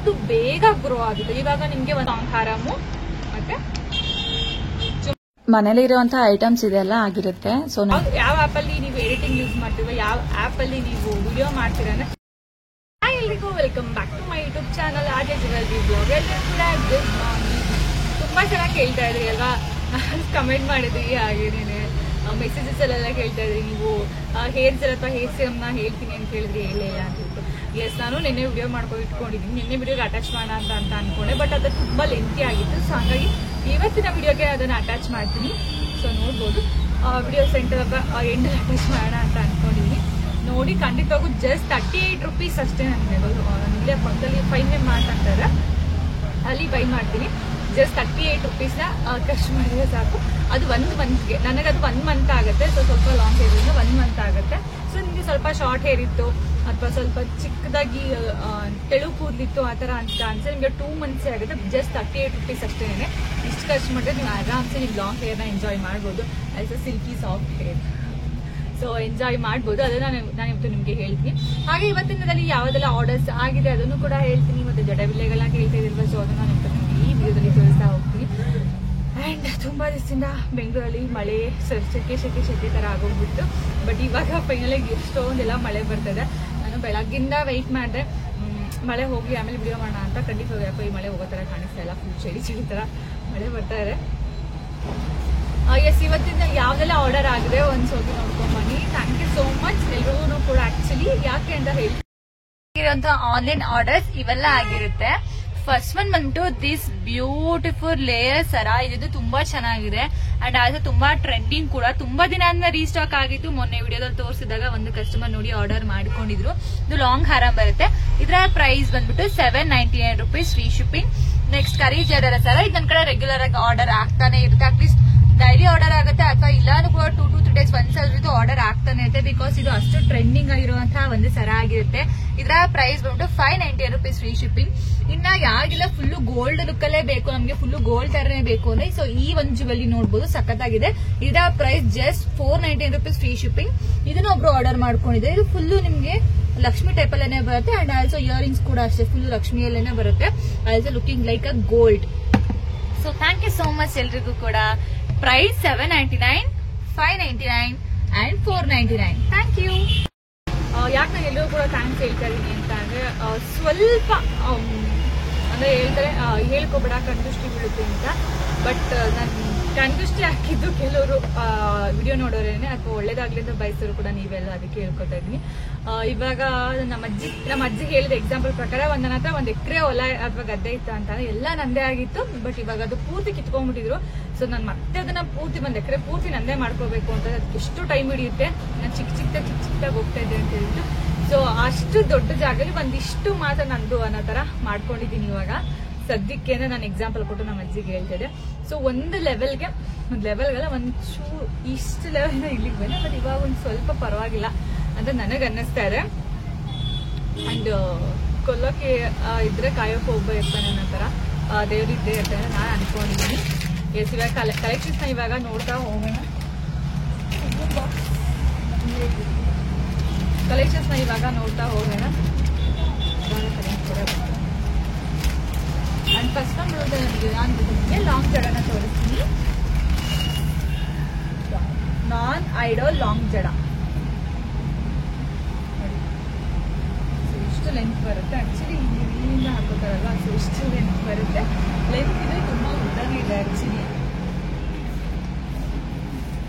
ಅಷ್ಟು ಬೇಗ ಗ್ರೋ ಆಗುತ್ತೆ. ಇವಾಗ ನಿಮ್ಗೆ ಒಂದು ಲಾಂಗ್ ಹಾರಮು ಮತ್ತೆ ಮನೇಲಿ ಇರುವಂತಹ ಐಟಮ್ಸ್ ಇದೆಲ್ಲ ಆಗಿರುತ್ತೆ. ಸೊ ಯಾವ ಆಪ್ ಅಲ್ಲಿ ನೀವು ಎಡಿಟಿಂಗ್ ಯೂಸ್ ಮಾಡ್ತೀವ, ಯಾವ ಆಪ್ ಅಲ್ಲಿ ನೀವು ವಿಡಿಯೋ ಮಾಡ್ತೀರ ಅಂದ್ರೆ ಎಲ್ರಿಗೂ welcome back to my YouTube channel RJ jewellery blog. ಎಲ್ಲರೂ ಕೂಡ ಗುಡ್ ಮಾರ್ನಿಂಗ್. ತುಂಬಾ ಚೆನ್ನಾಗಿ ಕೇಳ್ತಾ ಇದ್ರಿ ಅಲ್ವಾ, ಕಮೆಂಟ್ ಮಾಡಿದ್ರಿ, ಹಾಗೇನೇನೆ ಮೆಸೇಜಸ್ ಅಲ್ಲೆಲ್ಲ ಕೇಳ್ತಾ ಇದ್ರಿ ನೀವು ಹೇರ್ ಜೆಲ್ ಅಥವಾ ಹೇರ್ ಸಿರಮ್ ನ ಹೇಳ್ತೀನಿ ಅಂತ ಹೇಳಿದ್ರಿ, ಹೇಳಿಲ್ಲ ಅಂತ ಹೇಳ್ಬಿಟ್ಟು. ಎಸ್, ನಾನು ನಿನ್ನೆ ವಿಡಿಯೋ ಮಾಡ್ಕೊಂಡು ಇಟ್ಕೊಂಡಿದ್ದೀನಿ, ನಿನ್ನೆ ವಿಡಿಯೋಗೆ ಅಟ್ಯಾಚ್ ಮಾಡೋಣ ಅಂತ ಅನ್ಕೊಂಡೆ, ಬಟ್ ಅದು ತುಂಬಾ ಲೆಂತಿ ಆಗಿತ್ತು. ಸೊ ಹಾಗಾಗಿ ಇವತ್ತಿನ ವಿಡಿಯೋಗೆ ಅದನ್ನ ಅಟ್ಯಾಚ್ ಮಾಡ್ತೀನಿ. ಸೊ ನೋಡ್ಬೋದು ವಿಡಿಯೋ ಸೆಂಟರ್ ಎಂಡ್ ಅಟ್ಯಾಚ್ ಮಾಡೋಣ ಅಂತ ಅನ್ಕೊಂಡಿದ್ದೀನಿ. ನೋಡಿ, ಖಂಡಿತವಾಗೂ ಜಸ್ಟ್ 38 ರೂಪೀಸ್ ಅಷ್ಟೇ. ನನಗೆ ಇಲ್ಲೇ ಪಕ್ಕದಲ್ಲಿ ಫೈನ್ ಮಾಡ್ತಾರೆ, ಅಲ್ಲಿ ಬೈ ಮಾಡ್ತೀನಿ. ಜಸ್ಟ್ 38 ರೂಪೀಸ್ನ ಖರ್ಚು ಮಾಡಿದ್ರೆ ಸಾಕು. ಅದು 1 ಮಂತ್ಗೆ, ನನಗದು 1 ಮಂತ್ ಆಗುತ್ತೆ. ಸೊ ಸ್ವಲ್ಪ ಲಾಂಗ್ ಹೇರ್ ಇಂದ 1 ಮಂತ್ ಆಗುತ್ತೆ. ಸೊ ನಿಮಗೆ ಸ್ವಲ್ಪ ಶಾರ್ಟ್ ಹೇರ್ ಇತ್ತು ಅಥವಾ ಸ್ವಲ್ಪ ಚಿಕ್ಕದಾಗಿ ತೆಳು ಕೂದಲಿತ್ತು ಆ ಥರ ಅಂತ ಅನ್ಸೆ ನಿಮಗೆ 2 ಮಂತ್ಸೇ ಆಗುತ್ತೆ. ಜಸ್ಟ್ 38 ರೂಪೀಸ್ ಅಷ್ಟೇನೆ. ಇಷ್ಟು ಖರ್ಚು ಮಾಡಿದ್ರೆ ನೀವು ಆರಾಮ್ಸೆ ನೀವು ಲಾಂಗ್ ಹೇರ್ನ ಎಂಜಾಯ್ ಮಾಡ್ಬೋದು. As a silky soft hair. So enjoy ಮಾಡ್ಬೋದು. ಅದನ್ನ ನಾನು ಇವತ್ತು ನಿಮ್ಗೆ ಹೇಳ್ತೀನಿ. ಹಾಗೆ ಇವತ್ತಿನ ದಿನದಲ್ಲಿ ಯಾವುದೆಲ್ಲ ಆರ್ಡರ್ಸ್ ಆಗಿದೆ ಅದನ್ನು ಕೂಡ ಹೇಳ್ತೀನಿ. ಮತ್ತೆ ಜಡವಿಲೆಗೆಲ್ಲ ಕೇಳ್ತಾ ಇದಿಲ್ವ, ಸೊ ಅದನ್ನ ನಿಮ್ಗೆ ಈ ವಿಡಿಯೋದಲ್ಲಿ ತೋರಿಸ್ತಾ ಹೋಗ್ತೀನಿ. ಅಂಡ್ ತುಂಬಾ ದಿವಸದಿಂದ ಬೆಂಗಳೂರಲ್ಲಿ ಮಳೆ ಸೆಕೆ ತರ ಆಗೋಗ್ಬಿಟ್ಟು, ಬಟ್ ಇವಾಗ ಫೈನಲಿ ಎಷ್ಟೊಂದೆಲ್ಲ ಮಳೆ ಬರ್ತದೆ. ನಾನು ಬೆಳಗ್ಗಿಂದ ವೆಯ್ಟ್ ಮಾಡಿದೆ ಮಳೆ ಹೋಗಿ ಆಮೇಲೆ ವಿಡಿಯೋ ಮಾಡೋಣ ಅಂತ. ಖಂಡಿತವಾಗಿ ಯಾಕೋ ಈ ಮಳೆ ಹೋಗೋ ತರ ಕಾಣಿಸ್ತಾ ಇಲ್ಲ, ಫುಲ್ ಚಳಿ ತರ ಮಳೆ ಬರ್ತಾ ಇದೆ. ಎಸ್, ಇವತ್ತಿನ ಯಾವ್ದೆಲ್ಲ ಆರ್ಡರ್ ಆಗಿದೆ ಒಂದ್ಸೋಗಿ ನೋಡ್ಕೊಂಡ್ ಬನ್ನಿ. ಥ್ಯಾಂಕ್ ಯು ಸೋ ಮಚ್ ಎಲ್ರಿಗೂ ಕೂಡ. ಆಕ್ಚುಲಿ ಯಾಕೆ ಅಂತ ಹೇಳಿರುವಂತಹ ಆನ್ಲೈನ್ ಆರ್ಡರ್ಸ್ ಇವೆಲ್ಲ ಆಗಿರುತ್ತೆ. ಫಸ್ಟ್ ಒನ್ ಬಂದ್ಬಿಟ್ಟು ದಿಸ್ ಬ್ಯೂಟಿಫುಲ್ ಲೇಯರ್ ಸರ. ಇದು ತುಂಬಾ ಚೆನ್ನಾಗಿದೆ ಅಂಡ್ ಆಲ್ಸೋ ತುಂಬಾ ಟ್ರೆಂಡಿಂಗ್ ಕೂಡ. ತುಂಬಾ ದಿನ ಆದ್ಮೇಲೆ ರೀಸ್ಟಾಕ್ ಆಗಿತ್ತು. ಮೊನ್ನೆ ವಿಡಿಯೋದಲ್ಲಿ ತೋರಿಸಿದಾಗ ಒಂದು ಕಸ್ಟಮರ್ ನೋಡಿ ಆರ್ಡರ್ ಮಾಡ್ಕೊಂಡಿದ್ರು. ಇದು ಲಾಂಗ್ ಹಾರ ಬರುತ್ತೆ. ಇದರ ಪ್ರೈಸ್ ಬಂದ್ಬಿಟ್ಟು 799 ರೂಪೀಸ್ ಫ್ರೀ ಶಿಪ್ಪಿಂಗ್. ನೆಕ್ಸ್ಟ್ ಕರಿ ಜಡರ ಸರ. ಇದು ನನ್ನ ಕಡೆ ರೆಗ್ಯುಲರ್ ಆಗಿ ಆರ್ಡರ್ ಆಗ್ತಾನೆ ಇರುತ್ತೆ. ಅಟ್ಲೀಸ್ಟ್ ಡೈಲಿ ಆರ್ಡರ್ ಆಗುತ್ತೆ ಅಥವಾ ಇಲ್ಲಾನು ಕೂಡ 2 to 3 days ಒಂದ್ಸಲ ಆರ್ಡರ್ ಆಗ್ತಾನೆ ಇರುತ್ತೆ. ಬಿಕಾಸ್ ಇದು ಅಷ್ಟು ಟ್ರೆಂಡಿಂಗ್ ಆಗಿರುವಂತಹ ಒಂದು ಸರ ಆಗಿರುತ್ತೆ. ಇದರ ಪ್ರೈಸ್ ಬಂದ್ಬಿಟ್ಟು 598 ರೂಪೀಸ್ ಫ್ರೀ ಶಿಪ್ಪಿಂಗ್. ಇನ್ನ ಯಾರಿಗೆಲ್ಲ ಫುಲ್ ಗೋಲ್ಡ್ ಲುಕ್ ಅಲ್ಲೇ ಬೇಕು, ನಮಗೆ ಫುಲ್ ಗೋಲ್ಡ್ ತರನೇ ಬೇಕು ಅಂದ್ರೆ ಸೊ ಈ ಒಂದು ಜುವೆಲ್ಲರಿ ನೋಡಬಹುದು, ಸಖತ್ತಾಗಿದೆ. ಇದರ price just 499 rupees free shipping. ಇದನ್ನ ಒಬ್ರು ಆರ್ಡರ್ ಮಾಡ್ಕೊಂಡಿದೆ. ಇದು ಫುಲ್ ನಿಮ್ಗೆ ಲಕ್ಷ್ಮಿ ಟೈಪ್ ಅಲ್ಲೇನೆ ಬರುತ್ತೆ. ಅಂಡ್ ಆಲ್ಸೋ ಇಯರಿಂಗ್ಸ್ ಕೂಡ ಅಷ್ಟೇ ಫುಲ್ ಲಕ್ಷ್ಮಿಯಲ್ಲೇನೆ ಬರುತ್ತೆ. Also looking like a gold. So thank you so much ಎಲ್ರಿಗೂ ಕೂಡ. Price 799, 599 and 499. Thank you. ಯಾಕೆ ನಾನು ಎಲ್ಲರೂ ಕೂಡ ಥ್ಯಾಂಕ್ಸ್ ಹೇಳ್ತಾ ಇದೀನಿ ಅಂತ ಅಂದ್ರೆ ಸ್ವಲ್ಪ ಅಂದ್ರೆ ಹೇಳ್ತಾರೆ ಹೇಳ್ಕೊಬೇಡ ಕಣ್ದೃಷ್ಟಿ ಬೀಳುತ್ತೆ ಅಂತ. ಬಟ್ ನಾನು ಕಣ್ದೃಷ್ಟಿ ಹಾಕಿದ್ದು ಕೆಲವರು ವಿಡಿಯೋ ನೋಡೋರೇನೆ ಅಥವಾ ಒಳ್ಳೇದಾಗ್ಲಿ ಅಂತ ಬಯಸೋರು ಕೂಡ ನೀವೆಲ್ಲ, ಅದಕ್ಕೆ ಹೇಳ್ಕೊತಾ ಇದೀನಿ. ಇವಾಗ ನಮ್ಮ ಅಜ್ಜಿ ಹೇಳಿದ ಎಕ್ಸಾಂಪಲ್ ಪ್ರಕಾರ ನನ್ನ ಹತ್ರ 1 ಎಕರೆ ಹೊಲ ಅಥವಾ ಗದ್ದೆ ಇತ್ತು ಅಂತ, ಎಲ್ಲ ನಂದೇ ಆಗಿತ್ತು. ಬಟ್ ಇವಾಗ ಅದು ಪೂರ್ತಿ ಕಿತ್ಕೊಂಡ್ಬಿಟ್ಟಿದ್ರು. ಸೊ ನಾನು ಮತ್ತೆ ಅದನ್ನ ಪೂರ್ತಿ 1 ಎಕರೆ ಪೂರ್ತಿ ನಂದೇ ಮಾಡ್ಕೋಬೇಕು ಅಂತ ಅದಕ್ಕೆ ಎಷ್ಟು ಟೈಮ್ ಹಿಡಿಯುತ್ತೆ. ನಾನು ಚಿಕ್ಕದಾಗಿ ಹೋಗ್ತಾ ಇದ್ದೆ ಅಂತ ಹೇಳಿದ್ರು. ಸೊ ಅಷ್ಟು ದೊಡ್ಡ ಜಾಗದಲ್ಲಿ ಒಂದಿಷ್ಟು ಮಾತ್ರ ನಂದು ಅನ್ನೋ ತರ ಮಾಡ್ಕೊಂಡಿದ್ದೀನಿ ಇವಾಗ ಸದ್ಯಕ್ಕೆ. ನಾನು ಎಕ್ಸಾಂಪಲ್ ಕೊಟ್ಟು ನಮ್ಮ ಅಜ್ಜಿಗೆ ಹೇಳ್ತಿದ್ದೆ. ಸೊ ಒಂದು ಲೆವೆಲ್ಗೆಲ್ಲ ಒಂಚೂರು ಇಷ್ಟು ಲೆವೆಲ್ ಇಲ್ಲಿಗೆ ಬಂದೆ. ಬಟ್ ಇವಾಗ ಒಂದು ಸ್ವಲ್ಪ ಪರವಾಗಿಲ್ಲ ಅಂತ ನನಗೆ ಅನ್ನಿಸ್ತಾ ಇದೆ. ಅಂಡ್ ಕೊಲ್ಲೋಕೆ ಇದ್ರೆ ಕಾಯೋಕೆ ಒಬ್ಬ ಇರ್ತಾನೆ ಅನ್ನೋ ತರ ದೇವ್ರಿದ್ದೇ ಇರ್ತಾನೆ ನಾನು ಅನ್ಕೊಂಡಿದ್ದೀನಿ. ಎಸ್, ಇವಾಗ ಕಲೆಕ್ಷನ್ಸ್ ನ ಇವಾಗ ನೋಡ್ತಾ ಹೋಗೋಣ. ಅಂಡ್ ಫಸ್ಟ್ ನಾನು ಲಾಂಗ್ ಜಡನ ತೋರಿಸ್ತೀನಿ. ನಾನ್ ಐಡಾಲ್ ಲಾಂಗ್ ಜಡ ಇಷ್ಟು ಲೆಂತ್ ಬರುತ್ತೆ. ಆಕ್ಚುಲಿ ಇಲ್ಲಿಂದ ಹಾಕೋತಾರಲ್ವಾ, ಸೊ ಇಷ್ಟು ಲೆಂತ್ ಬರುತ್ತೆ. ಲೆಂತ್ ಇದೆ, ತುಂಬಾ ಉದ್ದನೇ ಇದೆ. ಆಕ್ಚುಲಿ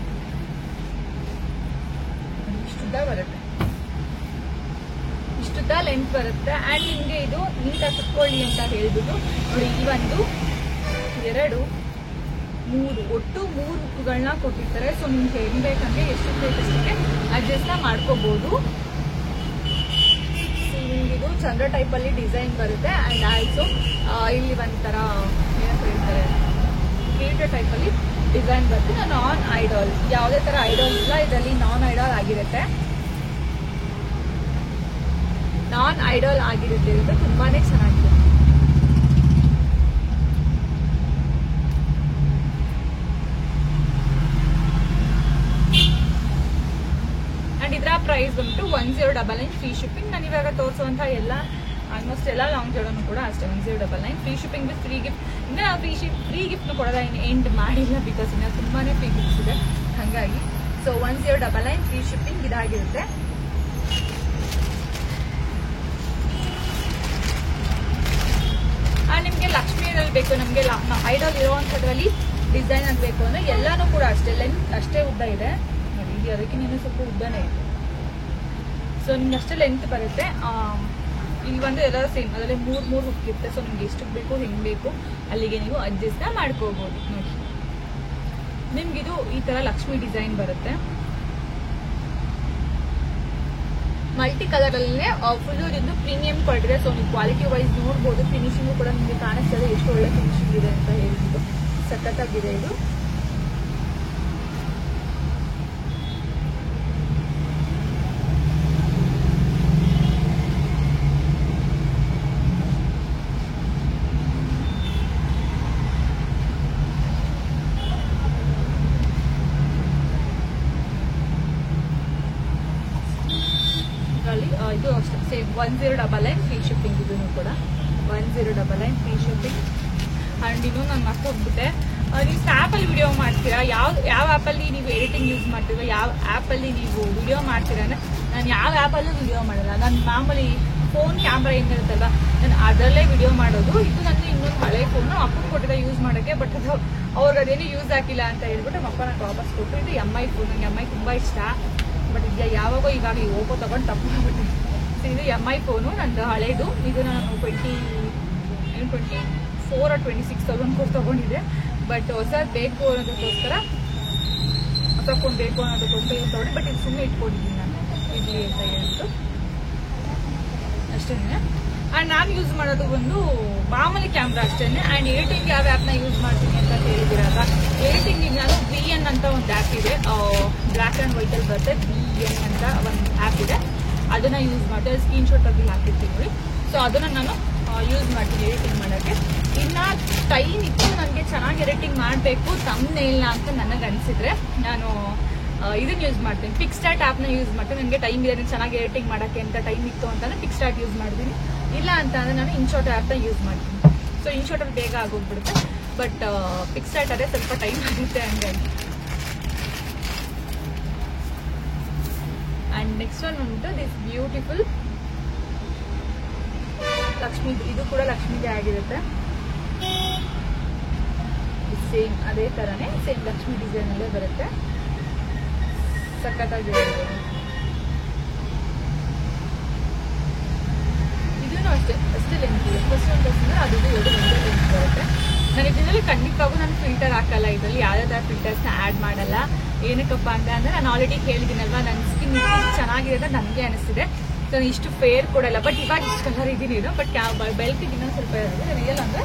ಇಷ್ಟುದ್ದ ಬರುತ್ತೆ, ಇಷ್ಟುದ್ದ ಲೆಂತ್ ಬರುತ್ತೆ. ಅಂಡ್ ನಿಮ್ಗೆ ಇದು ನೀಟಾಗಿ ಕುತ್ಕೊಳ್ಳಿ ಅಂತ ಹೇಳ್ಬಿಟ್ಟು ನೋಡಿ, ಈ 1, 2, 3 ಒಟ್ಟು 3 ಹುಕ್ಕುಗಳನ್ನ ಕೊಟ್ಟಿರ್ತಾರೆ. ಸೊ ನಿಮ್ಗೆ ಹೆಂಗ್ ಬೇಕಂದ್ರೆ ಎಷ್ಟು ಬೇಕಷ್ಟಕ್ಕೆ ಅಡ್ಜಸ್ಟ್ ಮಾಡ್ಕೋಬಹುದು. ಇದು ಚಂದ್ರ ಟೈಪ್ ಅಲ್ಲಿ ಡಿಸೈನ್ ಬರುತ್ತೆ. ಅಂಡ್ ಆಲ್ಸೋ ಇಲ್ಲಿ ಒಂಥರ ಏನಂತ ಹೇಳ್ತಾರೆ ಕ್ರಿಯೇಟರ್ ಟೈಪ್ ಅಲ್ಲಿ ಡಿಸೈನ್ ಬರುತ್ತೆ. ನಾನ್ ಐಡಾಲ್, ಯಾವುದೇ ತರ ಐಡಾಲ್ ಇಲ್ಲ ಇದರಲ್ಲಿ, ನಾನ್ ಐಡಾಲ್ ಆಗಿರುತ್ತೆ. ನಾನ್ ಐಡಾಲ್ ಆಗಿರುತ್ತೆ. ಇದು ತುಂಬಾನೇ ಚೆನ್ನಾಗಿದೆ. ಅಂಡ್ ಇದರ ಪ್ರೈಸ್ ಬಂದ್ಬಿಟ್ಟು 1099 ಫ್ರೀ ಶಿಪ್ಪಿಂಗ್. ನಾನು ಇವಾಗ ತೋರಿಸುವಂತಹ ಎಲ್ಲ ಆಲ್ಮೋಸ್ಟ್ ಎಲ್ಲ ಲಾಂಗ್ ಜಡನು ಕೂಡ ಅಷ್ಟೇ 1099 free shipping with free gift. ಇನ್ನು ನಾವು ಫ್ರೀ ಗಿಫ್ಟ್ ಕೊಡೋದ ಇನ್ನು ಎಂಡ್ ಮಾಡಿಲ್ಲ, ಬಿಕಾಸ್ ಇನ್ನು ತುಂಬಾನೇ ಫ್ರೀ ಗಿಫ್ಟ್ಸ್ ಇದೆ ಹಾಗಾಗಿ. ಸೊ 1099 ಫ್ರೀ ಶಿಪ್ಪಿಂಗ್ ಇದಾಗಿರುತ್ತೆ. ನಿಮ್ಗೆ ಲಕ್ಷ್ಮಿಯಲ್ಲಿ ಬೇಕು, ನಮ್ಗೆ ಐಡಲ್ ಇರುವಂತದ್ರಲ್ಲಿ ಡಿಸೈನ್ ಅಂತ ಬೇಕು ಅಂದ್ರೆ ಎಲ್ಲಾನು ಕೂಡ ಅಷ್ಟೇ ಲೆಂತ್ ಅಷ್ಟೇ ಉದ್ದ ಇದೆ ನೋಡಿ. ಇಲ್ಲಿ ಅದಕ್ಕೆ ನೀನು ಸ್ವಲ್ಪ ಉದ್ದನೇ ಇದೆ. ಸೊ ನಿಮ್ಗೆ ಅಷ್ಟೇ ಲೆಂತ್ ಬರುತ್ತೆ. ಇಲ್ಲಿ ಒಂದು ಎಲ್ಲ ಸೇಮ್, ಅದರಲ್ಲಿ ಮೂರ್ ಹುಕ್ಕಿರುತ್ತೆ. ಸೊ ನಿಮ್ಗೆ ಎಷ್ಟು ಬೇಕು ಹೆಂಗ್ ಬೇಕು ಅಲ್ಲಿಗೆ ನೀವು ಅಡ್ಜಸ್ಟ್ ಮಾಡ್ಕೋಬಹುದು ನೋಡಿ. ನಿಮ್ಗಿದು ಈ ತರ ಲಕ್ಷ್ಮಿ ಡಿಸೈನ್ ಬರುತ್ತೆ. ಮಲ್ಟಿ ಕಲರ್ ಅಲ್ಲೇ ಫುಲ್ ಇದು ಪ್ರೀಮಿಯಂ ಕ್ವಾಲಿಟಿ ಇದೆ. ಸೊ ನೀವು ಕ್ವಾಲಿಟಿ ವೈಸ್ ನೋಡ್ಬೋದು. ಫಿನಿಶಿಂಗು ಕೂಡ ನಿಮ್ಗೆ ಕಾಣಿಸ್ತದೆ ಎಷ್ಟು ಒಳ್ಳೆ ಫಿನಿಶಿಂಗ್ ಇದೆ ಅಂತ ಹೇಳ್ಬಿಟ್ಟು. ಸಖತ್ತಾಗಿದೆ ಇದು. ಇದು ಅಷ್ಟೇ ಸೇಮ್ 1099 ಫ್ರೀ ಶಿಪ್ಪಿಂಗ್. ಇದನ್ನು ಕೂಡ 1099 ಫ್ರೀ ಶಿಪ್ಪಿಂಗ್. ಅಂಡ್ ಇನ್ನು ನಾನು ಮರ್ತೋಗ್ಬಿಟ್ಟೆ, ನೀವು ಆ್ಯಪಲ್ಲಿ ವಿಡಿಯೋ ಮಾಡ್ತೀರಾ, ಯಾವ ಆ್ಯಪಲ್ಲಿ ನೀವು ಎಡಿಟಿಂಗ್ ಯೂಸ್ ಮಾಡ್ತೀರಾ, ಯಾವ ಆ್ಯಪಲ್ಲಿ ನೀವು ವಿಡಿಯೋ ಮಾಡ್ತೀರಾ ಅಂದ್ರೆ ನಾನು ಯಾವ ಆ್ಯಪಲ್ಲೂ ವಿಡಿಯೋ ಮಾಡಲ್ಲ. ನಾನು ಮಾಮೂಲಿ ಫೋನ್ ಕ್ಯಾಮ್ರಾ ಏನಿರುತ್ತಲ್ಲ ನಾನು ಅದರಲ್ಲೇ ವಿಡಿಯೋ ಮಾಡೋದು. ಇದು ನನ್ನ ಇನ್ನೊಂದು ಹಳೆ ಫೋನು ಅಪ್ಪನ ಕೊಟ್ಟಿದ್ದ ಯೂಸ್ ಮಾಡೋಕ್ಕೆ. ಬಟ್ ಅದು ಅವ್ರಿಗೆ ಅದೇನು ಯೂಸ್ ಆಗಿಲ್ಲ ಅಂತ ಹೇಳ್ಬಿಟ್ಟು ಅಪ್ಪ ನನಗೆ ವಾಪಸ್ ಕೊಟ್ಟು. ಇದು MI ಫೋನ್, ನಂಗೆ MI ತುಂಬ ಇಷ್ಟ. ಬಟ್ ಈಗ ಯಾವಾಗೋ ಇವಾಗ ಈ ಓಪೋ ತಗೊಂಡು ತಪ್ಪು ಮಾಡ್ಬಿಟ್ಟಿದ್ದೆ. ಇದು MI ಫೋನು ನಂದು ಹಳೇದು. ಇದು ನಾನು 24 or 26,000 ಕೊಟ್ಟು ತಗೊಂಡಿದ್ದೆ. ಬಟ್ ಹೊಸದು ಬೇಕು ಅನ್ನೋದಕ್ಕೋಸ್ಕರ, ಹೊಸ ಫೋನ್ ಬೇಕು ಅನ್ನೋದಕ್ಕೋಸ್ಕರ ಇದು ತಗೊಂಡು. ಬಟ್ ಇದು ಸುಮ್ಮನೆ ಇಟ್ಕೊಂಡಿದ್ದೀನಿ ನಾನು ಇಡ್ಲಿ ಅಂತ ಹೇಳ್ಬಿಟ್ಟು ಅಷ್ಟೇ. ಆ್ಯಂಡ್ ನಾನು ಯೂಸ್ ಮಾಡೋದು ಒಂದು ಮಾಮೂಲಿ ಕ್ಯಾಮ್ರಾ ಅಷ್ಟೇ. ಆ್ಯಂಡ್ ಎಡಿಟಿಂಗ್ ಯಾವ ಆ್ಯಪ್ನ ಯೂಸ್ ಮಾಡ್ತೀನಿ ಅಂತ ಹೇಳಿದಿರಲ್ಲ, ಎಡಿಟಿಂಗ್ ನಾನು VN ಅಂತ ಒಂದು ಆ್ಯಪ್ ಇದೆ, ಬ್ಲ್ಯಾಕ್ ಆ್ಯಂಡ್ ವೈಟಲ್ಲಿ ಬರುತ್ತೆ. VN ಅಂತ ಒಂದು ಆ್ಯಪ್ ಇದೆ, ಅದನ್ನ ಯೂಸ್ ಮಾಡ್ತೀನಿ. ಸ್ಕ್ರೀನ್ಶಾಟ್ ಆಗಿ ಹಾಕಿರ್ತೀನಿ ನೋಡಿ. ಸೊ ಅದನ್ನ ನಾನು ಯೂಸ್ ಮಾಡ್ತೀನಿ ಎಡಿಟಿಂಗ್ ಮಾಡೋಕ್ಕೆ. ಇನ್ನು ಟೈಮ್ ಇತ್ತು ನನಗೆ ಚೆನ್ನಾಗಿ ಎಡಿಟಿಂಗ್ ಮಾಡಬೇಕು ತಮ್ನೇಲ್ನ ಅಂತ ನನಗೆ ಅನಿಸಿದ್ರೆ ನಾನು ಇದನ್ನ ಯೂಸ್ ಮಾಡ್ತೀನಿ, ಪಿಕ್ಸ್ಟಾರ್ಟ್ ಆ್ಯಪ್ನ ಯೂಸ್ ಮಾಡ್ತೀನಿ. ನನಗೆ ಟೈಮ್ ಇದೆ ಚೆನ್ನಾಗಿ ಎಡಿಟಿಂಗ್ ಮಾಡೋಕ್ಕೆ ಅಂತ ಟೈಮ್ ಇತ್ತು ಅಂತಂದ್ರೆ ಪಿಕ್ಸ್ಟಾರ್ಟ್ ಯೂಸ್ ಮಾಡ್ತೀನಿ. ಇಲ್ಲ ಅಂತ ಅಂದ್ರೆ ನಾನು ಇನ್ಶಾಟ್ ಆ್ಯಪ್ನ ಯೂಸ್ ಮಾಡ್ತೀನಿ. ಸೊ ಇನ್ಶಾಟಲ್ಲಿ ಬೇಗ ಆಗೋಗ್ಬಿಡುತ್ತೆ. ಬಟ್ ಪಿಕ್ಸ್ಟಾರ್ಟ್ ಅದೇ ಸ್ವಲ್ಪ ಟೈಮ್ ಆಗುತ್ತೆ ಹಂಗಾಗಿ. ಆ್ಯಂಡ್ ನೆಕ್ಸ್ಟ್ ಒನ್ ಬಂದ್ಬಿಟ್ಟು ದಿಸ್ ಬ್ಯೂಟಿಫುಲ್ ಲಕ್ಷ್ಮಿ. ಇದು ಕೂಡ ಲಕ್ಷ್ಮಿಗೆ ಆಗಿರುತ್ತೆ. ಸೇಮ್ ಅದೇ ತರನೇ ಸೇಮ್ ಲಕ್ಷ್ಮಿ ಡಿಸೈನ್ ಅಲ್ಲೇ ಬರುತ್ತೆ. ಸಖತ್ತಾಗಿದೆ. ಇದೂ ಅಷ್ಟೇ ಲೆಂತ್ ಇದೆ. ಫಸ್ಟ್ ಒಂದು ಅಂದ್ರೆ ಅದು ಎರಡು ಒಂದೇ ಲೆಂತ್ ಬರುತ್ತೆ. ನಾನು ಇದರಲ್ಲಿ ಖಂಡಿತವಾಗೂ ನಾನು ಫಿಲ್ಟರ್ ಹಾಕಲ್ಲ. ಇದರಲ್ಲಿ ಯಾವ್ದಾದ್ರು ಫಿಲ್ಟರ್ಸ್ನ ಆ್ಯಡ್ ಮಾಡಲ್ಲ. ಏನಕ್ಕಪ್ಪ ಅಂತ ಅಂದ್ರೆ ನಾನು ಆಲ್ರೆಡಿ ಹೇಳಿದ್ದೀನಲ್ವಾ, ನನ್ನ ಸ್ಕಿನ್ ಚೆನ್ನಾಗಿದೆ ಅಂತ ನನಗೆ ಅನಿಸ್ತಿದೆ. ಸೊ ಇಷ್ಟು ಫೇರ್ ಕೊಡಲ್ಲ. ಬಟ್ ಇವಾಗ ಇಷ್ಟು ಕಲರ್ ಇದ್ದೀನಿ ಇದು. ಬಟ್ ಬೆಲ್ಕಿಗೆ ಇನ್ನೊಂದು ಸ್ವಲ್ಪ ಇರುತ್ತೆ. ರಿಯಲ್ ಅಂದ್ರೆ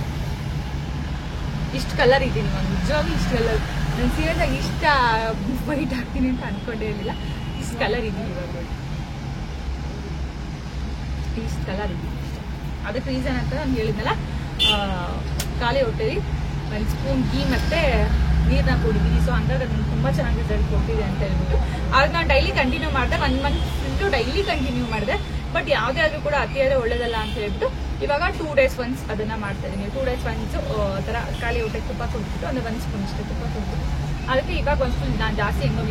ಇಷ್ಟು ಕಲರ್ ಇದ್ದೀನಿ ನಾನು ನಿಜವಾಗ್ಲೂ. ಇಷ್ಟು ಕಲರ್ ನಾನು ಸೀರಿಯಸ್ ಆಗಿ ಇಷ್ಟ ವೈಟ್ ಹಾಕ್ತೀನಿ ಅಂತ ಅನ್ಕೊಂಡೇ ಇರಲಿಲ್ಲ. ಇಷ್ಟು ಕಲರ್ ಇದ್ದೀನಿ ಇವಾಗ ನೋಡಿ. ಇಷ್ಟು ಕಲರ್ ಇದ್ದೀನಿ. ಅದಕ್ಕೆ ರೀಸನ್ ಅಂತ ನಾನು ಹೇಳಿದ್ನಲ್ಲ, ಖಾಲಿ ಹೊಟ್ಟೆಲಿ ಒಂದು ಸ್ಪೂನ್ ಗೀ ಮತ್ತೆ ನೀರನ್ನ ಕುಡಿದೀನಿ. ಸೊ ಹಂಗಾಗಿ ಅದು ತುಂಬ ಚೆನ್ನಾಗಿ ರಿಸಲ್ಟ್ ಕೊಟ್ಟಿದೆ ಅಂತ ಹೇಳ್ಬಿಟ್ಟು ಆಗ ನಾನು ಡೈಲಿ ಕಂಟಿನ್ಯೂ ಮಾಡಿದೆ. 1 ಮಂತ್ ಫುಲ್ಲು ಡೈಲಿ ಕಂಟಿನ್ಯೂ ಮಾಡಿದೆ. ಬಟ್ ಯಾವುದೇ ಆದರೂ ಕೂಡ ಅತಿಯಾದರೆ ಒಳ್ಳೇದಲ್ಲ ಅಂತ ಹೇಳ್ಬಿಟ್ಟು ಇವಾಗ 2 days once ಅದನ್ನ ಮಾಡ್ತಾ ಇದ್ದೀನಿ. 2 days once ಥರ ಖಾಲಿ ಹೊಟ್ಟೆಗೆ ತುಪ್ಪ ಕುಡಿದ್ಬಿಟ್ಟು ಒಂದು 1 ಸ್ಪೂನ್ ಇಷ್ಟು ತುಪ್ಪ ಕುಡಿದ್ಬಿಟ್ಟು ಅದಕ್ಕೆ ಇವಾಗ ಒಂದು ಫುಲ್ ನಾನು ಜಾಸ್ತಿ ಹೆಂಗೋ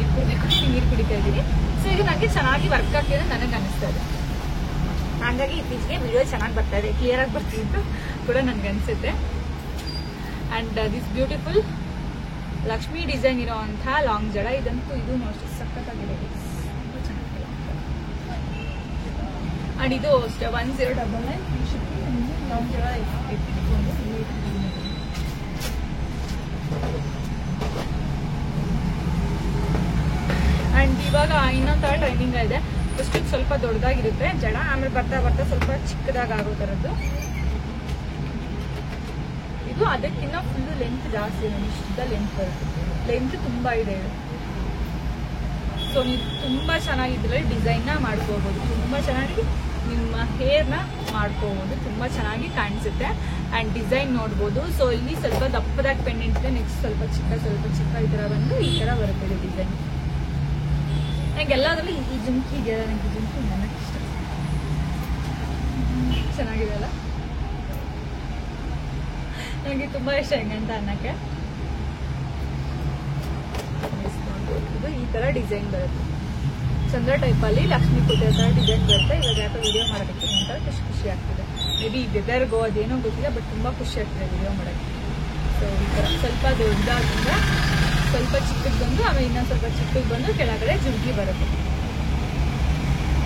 ನೀರು ಕುಡಿತಾ ಇದ್ದೀನಿ. ಸೊ ಇದು ನನಗೆ ಚೆನ್ನಾಗಿ ವರ್ಕ್ ಆಗ್ತಿದೆ ನನಗೆ ಅನಿಸ್ತಾ ಇದೆ. ಹಾಗಾಗಿ ಇತ್ತೀಚೆಗೆ ವಿಡಿಯೋ ಚೆನ್ನಾಗಿ ಬರ್ತಾ ಇದೆ, ಕ್ಲಿಯರ್ ಆಗಿ ಬರ್ತಿದ್ದು ಕೂಡ ನನಗೆ ಅನಿಸುತ್ತೆ. And this beautiful Lakshmi design ಇರೋವಂಥ ಲಾಂಗ್ ಜಡ. ಇದಂತೂ ಇದು ಅಷ್ಟೇ ಸಖತ್ತಾಗಿದೆ, ತುಂಬ ಚೆನ್ನಾಗಿದೆ. ಆ್ಯಂಡ್ ಇದು ಅಷ್ಟೇ 1099 ಲಾಂಗ್ ಜಡ ಇಟ್ಕೊಂಡು. ಆ್ಯಂಡ್ ಇವಾಗ ಇನ್ನೊಂಥರ ಟ್ರೈನಿಂಗ್ ಇದೆ. ಫಸ್ಟ್ ಸ್ವಲ್ಪ ದೊಡ್ಡದಾಗಿರುತ್ತೆ ಜಡ, ಆಮೇಲೆ ಬರ್ತಾ ಬರ್ತಾ ಸ್ವಲ್ಪ ಚಿಕ್ಕದಾಗಿ ಆಗೋ ಥರದ್ದು. ಇದು ಅದಕ್ಕಿಂತ ಫುಲ್ಲು ಲೆಂತ್ ಜಾಸ್ತಿ ಇದೆ. ಇಷ್ಟ ಲೆಂತ್ ಬರುತ್ತೆ, ಲೆಂತ್ ತುಂಬ ಇದೆ ಇದು. ಸೊ ನೀವು ತುಂಬ ಚೆನ್ನಾಗಿ ಇದರಲ್ಲಿ ಡಿಸೈನ್ನ ಮಾಡ್ಕೋಬೋದು. ತುಂಬ ಚೆನ್ನಾಗಿ ನಿಮ್ಮ ಹೇರ್ನ ಮಾಡ್ಕೋಬೋದು. ತುಂಬ ಚೆನ್ನಾಗಿ ಕಾಣಿಸುತ್ತೆ. ಆ್ಯಂಡ್ ಡಿಸೈನ್ ನೋಡ್ಬೋದು. ಸೊ ಇಲ್ಲಿ ಸ್ವಲ್ಪ ದಪ್ಪದಾಗಿ ಪೆಂಡೆಂಟ್ ಇದೆ, ನೆಕ್ಸ್ಟ್ ಸ್ವಲ್ಪ ಚಿಕ್ಕ ಈ ಥರ ಬಂದು ಈ ಥರ ಬರುತ್ತೆ ಡಿಸೈನ್. ನನಗೆ ಎಲ್ಲದರಲ್ಲೂ ಈ ಜುಮ್ಕಿ ಇದೆಯಲ್ಲ, ನನಗೆ ಜುಮ್ಕಿ ನನಗೆ ಇಷ್ಟ. ಚೆನ್ನಾಗಿದೆ ಅಲ್ಲ, ನನಗೆ ತುಂಬಾ ಇಷ್ಟ ಹೆಂಗಂತ ಅನ್ನಕ್ಕೆ. ಇದು ಈ ತರ ಡಿಸೈನ್ ಬರುತ್ತೆ, ಚಂದ್ರ ಟೈಪ್ ಅಲ್ಲಿ ಲಕ್ಷ್ಮಿ ಕೊಟ್ಟಿರೋ ತರ ಡಿಸೈನ್ ಬರುತ್ತೆ. ಇವಾಗ ಯಾಕೆ ವಿಡಿಯೋ ಮಾಡೋದಕ್ಕೆ ಒಂಥರ ಖುಷಿ ಆಗ್ತಿದೆ. ಮೇ ಬಿ ವೆದರ್ಗೋ ಅದೇನೋ ಗೊತ್ತಿಲ್ಲ, ಬಟ್ ತುಂಬಾ ಖುಷಿ ಆಗ್ತಿದೆ ವಿಡಿಯೋ ಮಾಡೋಕ್ಕೆ. ಸೊ ಈ ತರ ಸ್ವಲ್ಪ ದೊಡ್ಡದಾಗಿಂದ ಸ್ವಲ್ಪ ಚಿಕ್ಕದ್ ಬಂದು ಆಮೇಲೆ ಇನ್ನೊಂದು ಸ್ವಲ್ಪ ಚಿಕ್ಕದ್ ಬಂದು ಕೆಳಗಡೆ ಜುಮ್ಕಿ ಬರುತ್ತೆ.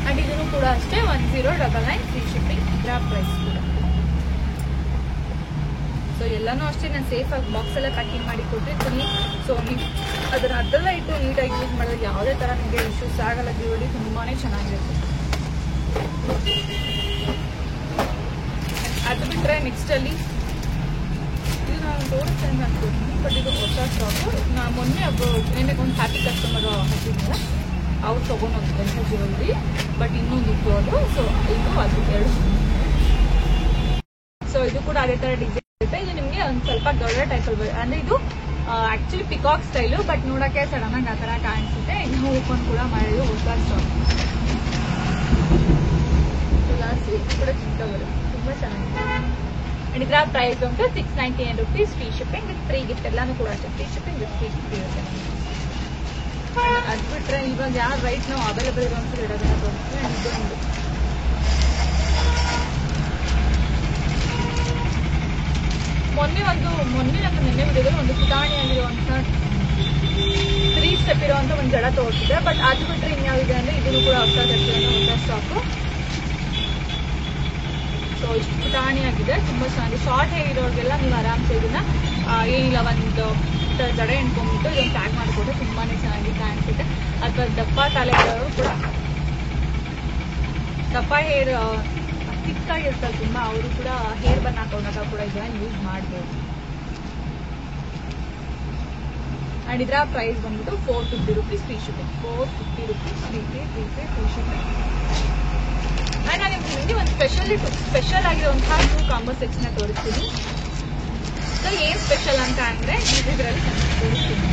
ಅಂಡ್ ಇದನ್ನು ಕೂಡ ಅಷ್ಟೇ 1099 ಫ್ರೀ ಶಿಪ್ಪಿಂಗ್, ಇದರ ಪ್ರೈಸ್ ಕೂಡ. ಸೊ ಎಲ್ಲಾನು ಅಷ್ಟೇ ನಾನು ಸೇಫ್ ಆಗಿ ಬಾಕ್ಸ್ ಎಲ್ಲ ಪ್ಯಾಕಿಂಗ್ ಮಾಡಿ ಕೊಟ್ಟಿರ್ತೀನಿ. ಸೊ ನೀವು ಅದನ್ನ ಅದೆಲ್ಲ ಇಟ್ಟು ನೀಟಾಗಿ ಯೂಸ್ ಮಾಡಿದ್ರೆ ಯಾವುದೇ ತರ ನಿಮಗೆ ಇಶ್ಯೂಸ್ ಆಗಲ್ಲ. ಜ್ಯುವೆಲರಿ ತುಂಬಾನೇ ಚೆನ್ನಾಗಿರುತ್ತೆ. ಅದು ಬಿಟ್ರೆ ನೆಕ್ಸ್ಟ್ ಅಲ್ಲಿ ಇದು ನಾನು ತೋರಿಸ್ತೇನೆ ಅಂತ ಅನ್ಕೊಳ್ತೀನಿ, ಬಟ್ ಇದು ಹೊಸ ಸ್ಟಾಕು. ನಾನು ಮೊನ್ನೆ ಒಂದು ಹ್ಯಾಪಿ ಕಸ್ಟಮರ್ ಹಾಕಿದ್ನಲ್ಲ, ಅವ್ರು ತಗೊಂಡು ಹೋಗಿದ್ದಂಥ ಜ್ಯುವೆಲರಿ, ಬಟ್ ಇನ್ನೊಂದು ಇತ್ತು ಅದು. ಸೊ ಇದು ಅದು ಎರಡು. ಸೊ ಇದು ಕೂಡ ಅದೇ ತರ ಡಿಸೈನ್ ಇರುತ್ತೆ. ಇದು ನಿಮ್ಗೆ ಒಂದ್ ಸ್ವಲ್ಪ ದೊಡ್ಡ ಟೈಪ್ ಅಲ್ಲಿ ಅಂದ್ರೆ ಇದು ಆಕ್ಚುಲಿ ಪಿಕಾಕ್ ಸ್ಟೈಲು, ಬಟ್ ನೋಡಕ್ಕೆ ಸಡನ್ ಆಗಿ ಆತರ ಕಾಣಿಸುತ್ತೆ. ಇನ್ನು ಓಪನ್ ಕೂಡ ಮಾಡಿದ್ರು ಹೊಸ ಸ್ಟಾಕ್. ಕೂಡ ಚಿಕ್ಕ ಬರುತ್ತೆ, ತುಂಬಾ ಚೆನ್ನಾಗಿದೆ. ಅಂಡ್ ಇದರ ಪ್ರೈಸ್ ಉಂಟು 699 rupees free shipping with free gift. ಎಲ್ಲಾನು ಕೂಡ ಅಷ್ಟೇ free shipping with free gift ಇರುತ್ತೆ. ಅದ್ ಬಿಟ್ರೆ ಇವಾಗ ಯಾರು ರೈಟ್ ನಾವು ಅವೈಲೇಬಲ್ ಇರೋ ಅಂತ ಇಡೋದನ್ನ ತೋರಿಸ್ತೀವಿ. ಅಂಡ್ ಇದೊಂದು ಮೊನ್ನೆ ನಮ್ಮ ನಿನ್ನೆ ವಿಡಿಯೋದಲ್ಲಿ ಒಂದು ಪುಟಾಣಿ ಆಗಿರುವಂತ 3 ಸ್ಟೆಪ್ ಇರುವಂತ ಒಂದು ಜಡ ತೋರಿಸಿದೆ. ಬಟ್ ಅದು ಬಿಟ್ರೆ ಇನ್ಯಾವಿದೆ ಅಂದ್ರೆ ಇದನ್ನು ಕೂಡ ಹೊಸ ಸ್ಟಾಕು. ಸೊ ಇಷ್ಟು ಪುಟಾಣಿ ಆಗಿದೆ, ತುಂಬಾ ಚೆನ್ನಾಗಿದೆ. ಶಾರ್ಟ್ ಹೇರ್ ಇರೋರಿಗೆಲ್ಲ ನೀವು ಆರಾಮ್ಸೆ ಇದನ್ನ ಏನಿಲ್ಲ ಒಂದು ಜಡ ಎಣ್ಕೊಂಡ್ಬಿಟ್ಟು ಇದೊಂದು ಟ್ಯಾಗ್ ಮಾಡಿಕೊಟ್ಟು ತುಂಬಾನೇ ಚೆನ್ನಾಗಿ ಕಾಣಿಸುತ್ತೆ. ಅಥವಾ ದಪ್ಪ ತಲೆ ಇರೋರು ಕೂಡ, ದಪ್ಪ ಹೇರ್ ಚಿಕ್ಕಾಗಿರ್ತಾರೆ ತುಂಬಾ, ಅವರು ಕೂಡ ಹೇರ್ ಬನ್ ಹಾಕೊಂಡಾಗ ಕೂಡ ಇದನ್ನ ಯೂಸ್ ಮಾಡ್ಬೋದು. ಅಂಡ್ ಇದರ ಪ್ರೈಸ್ ಬಂದ್ಬಿಟ್ಟು 450 rupees free shipping. 450 rupees free shipping. And ನಾನು ನಿಮ್ಗೆ ಒಂದು ಸ್ಪೆಷಲ್ ಆಗಿರುವಂತಹ 2 ಕಾಂಬೋ ಸೆಟ್ಸ್ ನ ತೋರಿಸ್ತೀನಿ. ಸೊ ಏನ್ ಸ್ಪೆಷಲ್ ಅಂತ ಅಂದ್ರೆ ಇದರಲ್ಲಿ ತೋರಿಸ್ತೀನಿ.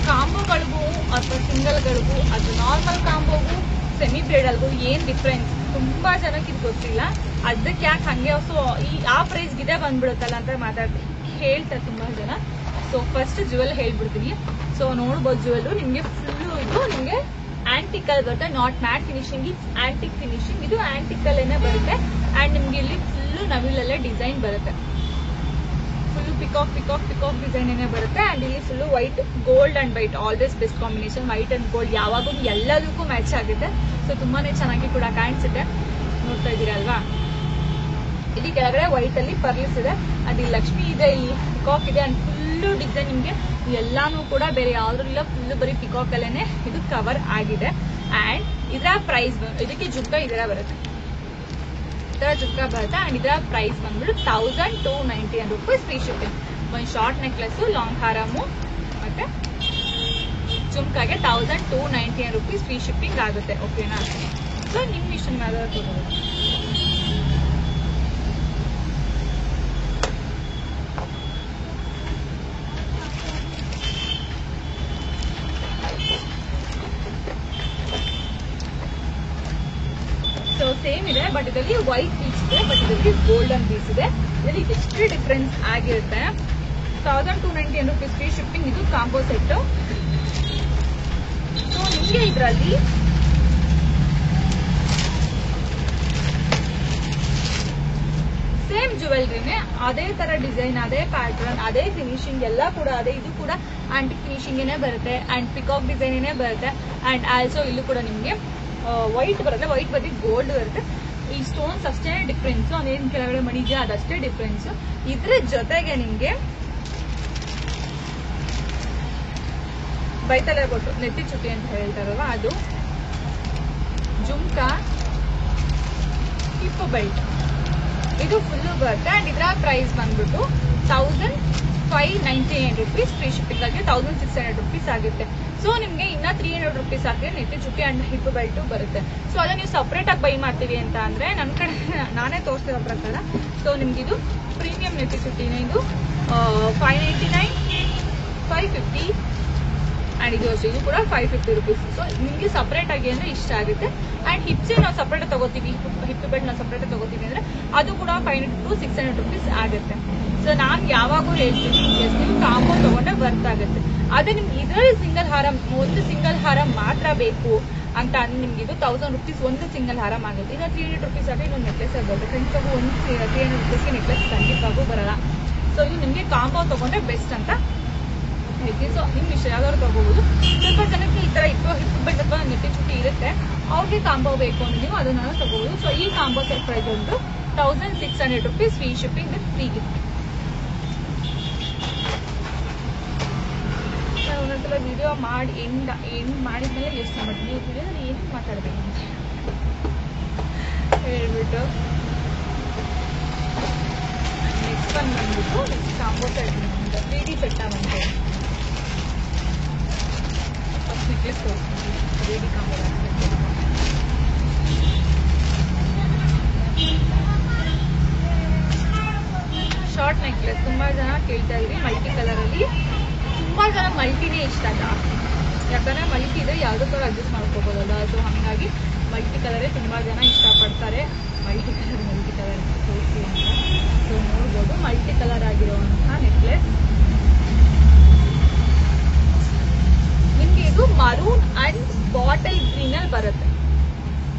ಕಾಂಬೋಗಳಿಗೂ ಅಥವಾ ಸಿಂಗಲ್ಗಳಿಗೂ ಅಥವಾ ನಾರ್ಮಲ್ ಕಾಂಬೋಗೂ ಸೆಮಿ ಬ್ರೈಡಲ್ಗೂ ಏನ್ ಡಿಫ್ರೆನ್ಸ್ ತುಂಬಾ ಜನಕ್ಕೆ ಇದು ಗೊತ್ತಿಲ್ಲ. ಅದಕ್ಕೆ ಯಾಕೆ ಹಂಗೆ ಆ ಪ್ರೈಸ್ಗೆ ಇದೇ ಬಂದ್ಬಿಡುತ್ತಲ್ಲ ಅಂತ ಹೇಳ್ತಾರೆ ತುಂಬಾ ಜನ. ಸೊ ಫಸ್ಟ್ ಜುವೆಲ್ ಹೇಳ್ಬಿಡ್ತೀನಿ. ಸೊ ನೋಡ್ಬೋದು ಜುವೆಲ್ ನಿಮ್ಗೆ ಫುಲ್ ಇದು ನಿಮ್ಗೆ ಆಂಟಿಕಲ್ ಬರುತ್ತೆ, not mat finishing, antique finishing. ಇದು ಆಂಟಿಕಲ್ ಏನೇ ಬರುತ್ತೆ. ಅಂಡ್ ನಿಮ್ಗೆ ಇಲ್ಲಿ ಫುಲ್ ನವಿಲಲ್ಲೇ ಡಿಸೈನ್ ಬರುತ್ತೆ. ಫುಲ್ ಪಿಕಾಕ್ ಡಿಸೈನ್ ಏನೇ ಬರುತ್ತೆ. ಅಂಡ್ ಇಲ್ಲಿ full white, gold and white always best combination. White and gold ಯಾವಾಗೂ ಎಲ್ಲದಕ್ಕೂ ಮ್ಯಾಚ್ ಆಗುತ್ತೆ. ಸೊ ತುಂಬಾನೇ ಚೆನ್ನಾಗಿ ಕೂಡ ಕಾಣಿಸುತ್ತೆ. ನೋಡ್ತಾ ಇದೀರಲ್ವಾ, ಇಲ್ಲಿ ಕೆಳಗಡೆ ವೈಟ್ ಅಲ್ಲಿ ಪರ್ಲ್ಸ್ ಇದೆ. ಅದು ಲಕ್ಷ್ಮಿ ಇದೆ, ಇಲ್ಲಿ ಪಿಕಾಕ್ ಇದೆ. ಅಂಡ್ ಫುಲ್ ಡಿಸೈನ್ ನಿಮ್ಗೆ ಎಲ್ಲಾನು ಕೂಡ ಬೇರೆ ಯಾವ್ದ್ರಲ್ಲ, ಫುಲ್ ಬರೀ ಪಿಕಾಕ್ ಅಲ್ಲೇನೆ ಇದು ಕವರ್ ಆಗಿದೆ. ಅಂಡ್ ಇದರ ಪ್ರೈಸ್ ಇದಕ್ಕೆ ಜುಮ್ಕಾ ಇದರ ಬರುತ್ತೆ, ಇದರ ಜುಮ್ಕಾ ಬರುತ್ತೆ. ಅಂಡ್ ಇದರ ಪ್ರೈಸ್ ಬಂದ್ಬಿಟ್ಟು 1299 rupees ಫ್ರೀ ಶಿಪ್ಪಿಂಗ್. ಒಂದು ಶಾರ್ಟ್ ನೆಕ್ಲೆಸ್, ಲಾಂಗ್ ಹಾರಮು ಮತ್ತೆ ಜುಮ್ಕಾಗೆ 1299 rupees ಫ್ರೀ ಶಿಪ್ಪಿಂಗ್ ಆಗುತ್ತೆ. ಓಕೆನಾ? ಸೊ ನಿಮ್ ಇಷ್ಟ ತಗೋಬಹುದು. ಸೊ ಸೇಮ್ ಇದೆ, ಬಟ್ ಇದರಲ್ಲಿ ವೈಟ್ ಪೀಸ್ ಇದೆ, ಬಟ್ ಇದರಲ್ಲಿ ಗೋಲ್ಡನ್ ಪೀಸ್ ಇದೆ. ಇದರಲ್ಲಿ ಎಷ್ಟು ಡಿಫ್ರೆನ್ಸ್ ಆಗಿರುತ್ತೆ. 1299 rupees ಫ್ರೀ ಶಿಪ್ಪಿಂಗ್. ಇದು ಕಾಂಬೋ ಸೆಟ್. ಸೊ ನಿಮಗೆ ಇದರಲ್ಲಿ ಸೇಮ್ ಜುವೆಲ್ರಿನೇ, ಅದೇ ತರ ಡಿಸೈನ್, ಅದೇ ಪ್ಯಾಟರ್ನ್, ಅದೇ ಫಿನಿಶಿಂಗ್ ಎಲ್ಲ ಕೂಡ ಅದೇ. ಇದು ಕೂಡ ಆಂಟಿಕ್ ಫಿನಿಶಿಂಗ್ ಏನೇ ಬರುತ್ತೆ ಅಂಡ್ ಪಿಕಾಕ್ ಡಿಸೈನ್ ಏನೇ ಬರುತ್ತೆ. ಅಂಡ್ ಆಲ್ಸೋ ಇಲ್ಲೂ ಕೂಡ ನಿಮ್ಗೆ ವೈಟ್ ಬರುತ್ತೆ, ವೈಟ್ ಬದಿ ಗೋಲ್ಡ್ ಬರುತ್ತೆ. ಈ ಸ್ಟೋನ್ಸ್ ಅಷ್ಟೇ ಡಿಫ್ರೆನ್ಸ್, ಅದೇನ್ ಕೆಳಗಡೆ ಮಣಿಗೆ ಅದಷ್ಟೇ ಡಿಫ್ರೆನ್ಸ್. ಇದ್ರ ಜೊತೆಗೆ ನಿಮ್ಗೆ ಬೈತಲೆ ಕೊಟ್ಟು ನೆತ್ತಿ ಚುಟ್ಟಿ ಅಂತ ಹೇಳ್ತಾರಲ್ವ, ಅದು ಜುಮ್ಕಾ, ಹಿಪ್ ಬೆಲ್ಟ್, ಇದು ಫುಲ್ ಬರುತ್ತೆ. ಅಂಡ್ ಇದರ ಪ್ರೈಸ್ ಬಂದ್ಬಿಟ್ಟು 1599 rupees ಫ್ರೀ ಶಿಪ್ಪಿಂಗ್ ಆಗಿ 1600 rupees ಆಗುತ್ತೆ. ಸೊ ನಿಮ್ಗೆ ಇನ್ನ 300 rupees ಹಾಕಿ ನೆತ್ತಿ ಚುಟ್ಟಿ ಅಂಡ್ ಹಿಪ್ ಬೆಲ್ಟ್ ಬರುತ್ತೆ. ಸೊ ಅದನ್ನ ನೀವು ಸಪರೇಟ್ ಆಗಿ ಬೈ ಮಾಡ್ತೀವಿ ಅಂತ ಅಂದ್ರೆ ನನ್ನ ಕಡೆ ನಾನೇ ತೋರಿಸ್ತಿರೋ ಪ್ರಕಾರ. ಸೊ ನಿಮ್ಗೆ ಇದು ಪ್ರೀಮಿಯಂ ನೆತ್ತಿ ಚುಟ್ಟಿನ ಇದು 599, 550, ಅಂಡ್ ಇದು ಅಷ್ಟೇ, ಇದು ಕೂಡ 550 rupees. ಸೊ ನಿಮ್ಗೆ ಸಪರೇಟ್ ಆಗಿ ಅಂದ್ರೆ ಇಷ್ಟ ಆಗುತ್ತೆ. ಅಂಡ್ ಹಿಪ್ಸ್ ನಾವು ಸಪರೇಟ್ ತಗೋತೀವಿ, ಹಿಪ್ ಬೆಲ್ಟ್ ನಾವು ಸಪರೇಟ್ ತಗೋತೀವಿ ಅಂದ್ರೆ ಅದು ಕೂಡ 500 to 600 rupees ಆಗುತ್ತೆ. ಸೊ ನಾನ್ ಯಾವಾಗೂ ಹೇಳ್ತೀನಿ, ನೀವು ಕಾಂಬೋ ತಗೊಂಡ್ರೆ ವರ್ತ್ ಆಗುತ್ತೆ. ಅದೇ ನಿಮ್ಗೆ ಇದರಲ್ಲಿ ಒಂದು ಸಿಂಗಲ್ ಹಾರ ಮಾತ್ರ ಬೇಕು ಅಂತ ಅಂದ್ರೆ ನಿಮ್ಗೆ ಇದು 1000 rupees ಒಂದು ಸಿಂಗಲ್ ಹಾರ ಆಗುತ್ತೆ. ಈಗ 300 rupees ಆದ್ರೆ ಇನ್ನೊಂದು ನೆಕ್ಲೆಸ್ ಆಗುತ್ತೆ. ಖಂಡಿತವಾಗೂ ಒಂದು 300 rupeesಗೆ ನೆಕ್ಲೆಸ್ ಖಂಡಿತವಾಗೂ ಬರಲ್ಲ. ಸೊ ಇದು ನಿಮ್ಗೆ ಕಾಂಬೋ ತಗೊಂಡ್ರೆ ಬೆಸ್ಟ್ ಅಂತ ಹೇಳ್ತೀನಿ. ಸೊ ನಿಮ್ಗೆ ಇಷ್ಟ ಯಾವ್ದಾದ್ರು ತಗೋಬಹುದು. ಸ್ವಲ್ಪ ಜನಕ್ಕೆ ಈ ತರ ಹಿಪ್ ಬೆಲ್ಟ್ ಅಥವಾ ನೆಟ್ಟಿ ಚುಟ್ಟಿ ಇರುತ್ತೆ, ಅವ್ರಿಗೆ ಕಾಂಬೋ ಬೇಕು ಅಂದ್ರೆ ನೀವು ಅದನ್ನ ತಗೋಬಹುದು. ಸೊ ಈ ಕಾಂಬೋ ಸೆಟ್ ಪ್ರೈಸ್ ಬಂದು 1600 rupees free shipping with free gift. ನಾನು ಒಂದೊಂದ್ಸಲ ವಿಡಿಯೋ ಮಾಡಿ ಎಂಡ್ ಮಾಡಿದ್ಮೇಲೆ ಯೋಚನೆ ಮಾಡ್ತೀನಿ, ನೀವು ವಿಡಿಯೋದಲ್ಲಿ ಏನು ಮಾತಾಡ್ಬೇಕು ಅಂತ ಹೇಳ್ಬಿಟ್ಟು. ನೆಕ್ಸ್ಟ್ ಒನ್ ಬಂದ್ಬಿಟ್ಟು next combo set 3D set ಬಂತು. ಫಸ್ಟ್ ನೆಕ್ಲೆಸ್ ತೋರಿಸ್ತೀನಿ, 3D ಕಾಂಬೋ ಶಾರ್ಟ್ ನೆಕ್ಲೆಸ್. ತುಂಬಾ ಜನ ಕೇಳ್ತಾ ಇದ್ರಿ ಮಲ್ಟಿ ಕಲರ್ ಅಲ್ಲಿ. ತುಂಬಾ ಜನ ಮಲ್ಟಿನೇ ಇಷ್ಟ ಜಾಸ್ತಿ, ಯಾಕಂದ್ರೆ ಮಲ್ಟಿ ಇದ್ರೆ ಯಾವ್ದೋ ತರ ಅಡ್ಜಸ್ಟ್ ಮಾಡ್ಕೋಬಹುದಲ್ಲ. ಸೊ ಹಂಗಾಗಿ ಮಲ್ಟಿ ಕಲರೇ ತುಂಬಾ ಜನ ಇಷ್ಟಪಡ್ತಾರೆ. ಮಲ್ಟಿ ಕಲರ್ ತೋರಿಸಿ ಅಂತ. ಸೊ ನೋಡ್ಬೋದು ಮಲ್ಟಿ ಕಲರ್ ಆಗಿರುವಂತಹ ನೆಕ್ಲೆಸ್. ನಿಮ್ಗೆ ಇದು ಮರೂನ್ ಅಂಡ್ ಬಾಟಲ್ ಗ್ರೀನ್ ಅಲ್ಲಿ ಬರುತ್ತೆ,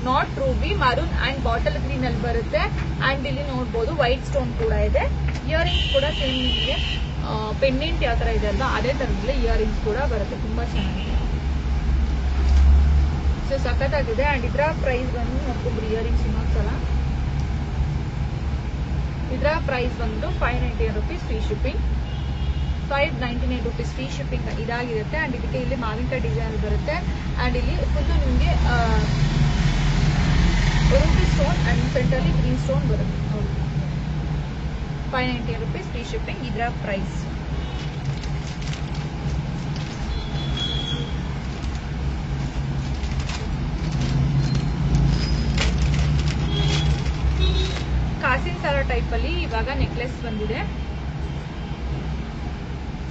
not Ruby, maroon and bottle green ಅಲ್ಲಿ ಬರುತ್ತೆ. ಅಂಡ್ ಇಲ್ಲಿ ನೋಡ್ಬೋದು ವೈಟ್ ಸ್ಟೋನ್ ಕೂಡ ಇದೆ. ಇಯರಿಂಗ್ಸ್ ಕೂಡ ಸೇಮ್ ನಿಮಗೆ ಪೆಂಡೆಂಟ್ ಯಾವ ತರ ಇದೆ ಅಲ್ವಾ ಅದೇ ತರದಲ್ಲಿ ಇಯರಿಂಗ್ಸ್ ಕೂಡ ಬರುತ್ತೆ. ತುಂಬಾ ಚೆನ್ನಾಗಿದೆ, ಸೊ ಸಖತ್ತಾಗಿದೆ. ಅಂಡ್ ಇದರ ಪ್ರೈಸ್ ಬಂದು ನೋಡ್ಕೊಂಡ್ರಿ, ಇಯರಿಂಗ್ಸ್ ಇನ್ನೊಂದ್ಸಲ ಇದರ ಪ್ರೈಸ್ ಬಂದು 599 rupees free shipping. 599 rupees free shipping ಇದಾಗಿರುತ್ತೆ. ಅಂಡ್ ಇದಕ್ಕೆ ಇಲ್ಲಿ ಮಾವಿನಕಾಯಿ ಡಿಸೈನ್ ಬರುತ್ತೆ. ಅಂಡ್ ಇಲ್ಲಿ ಫುಲ್ ನಿಮ್ಗೆ Ruby stone and centrally green stone ಬರುತ್ತೆ ನೋಡಿ. 599 rupees ಫ್ರೀ ಶಿಪ್ಪಿಂಗ್ ಇದರ ಪ್ರೈಸ್. ಕಾಸಿನ್ ಸಾರ ಟೈಪ್ ಅಲ್ಲಿ ಇವಾಗ ನೆಕ್ಲೆಸ್ ಬಂದಿದೆ.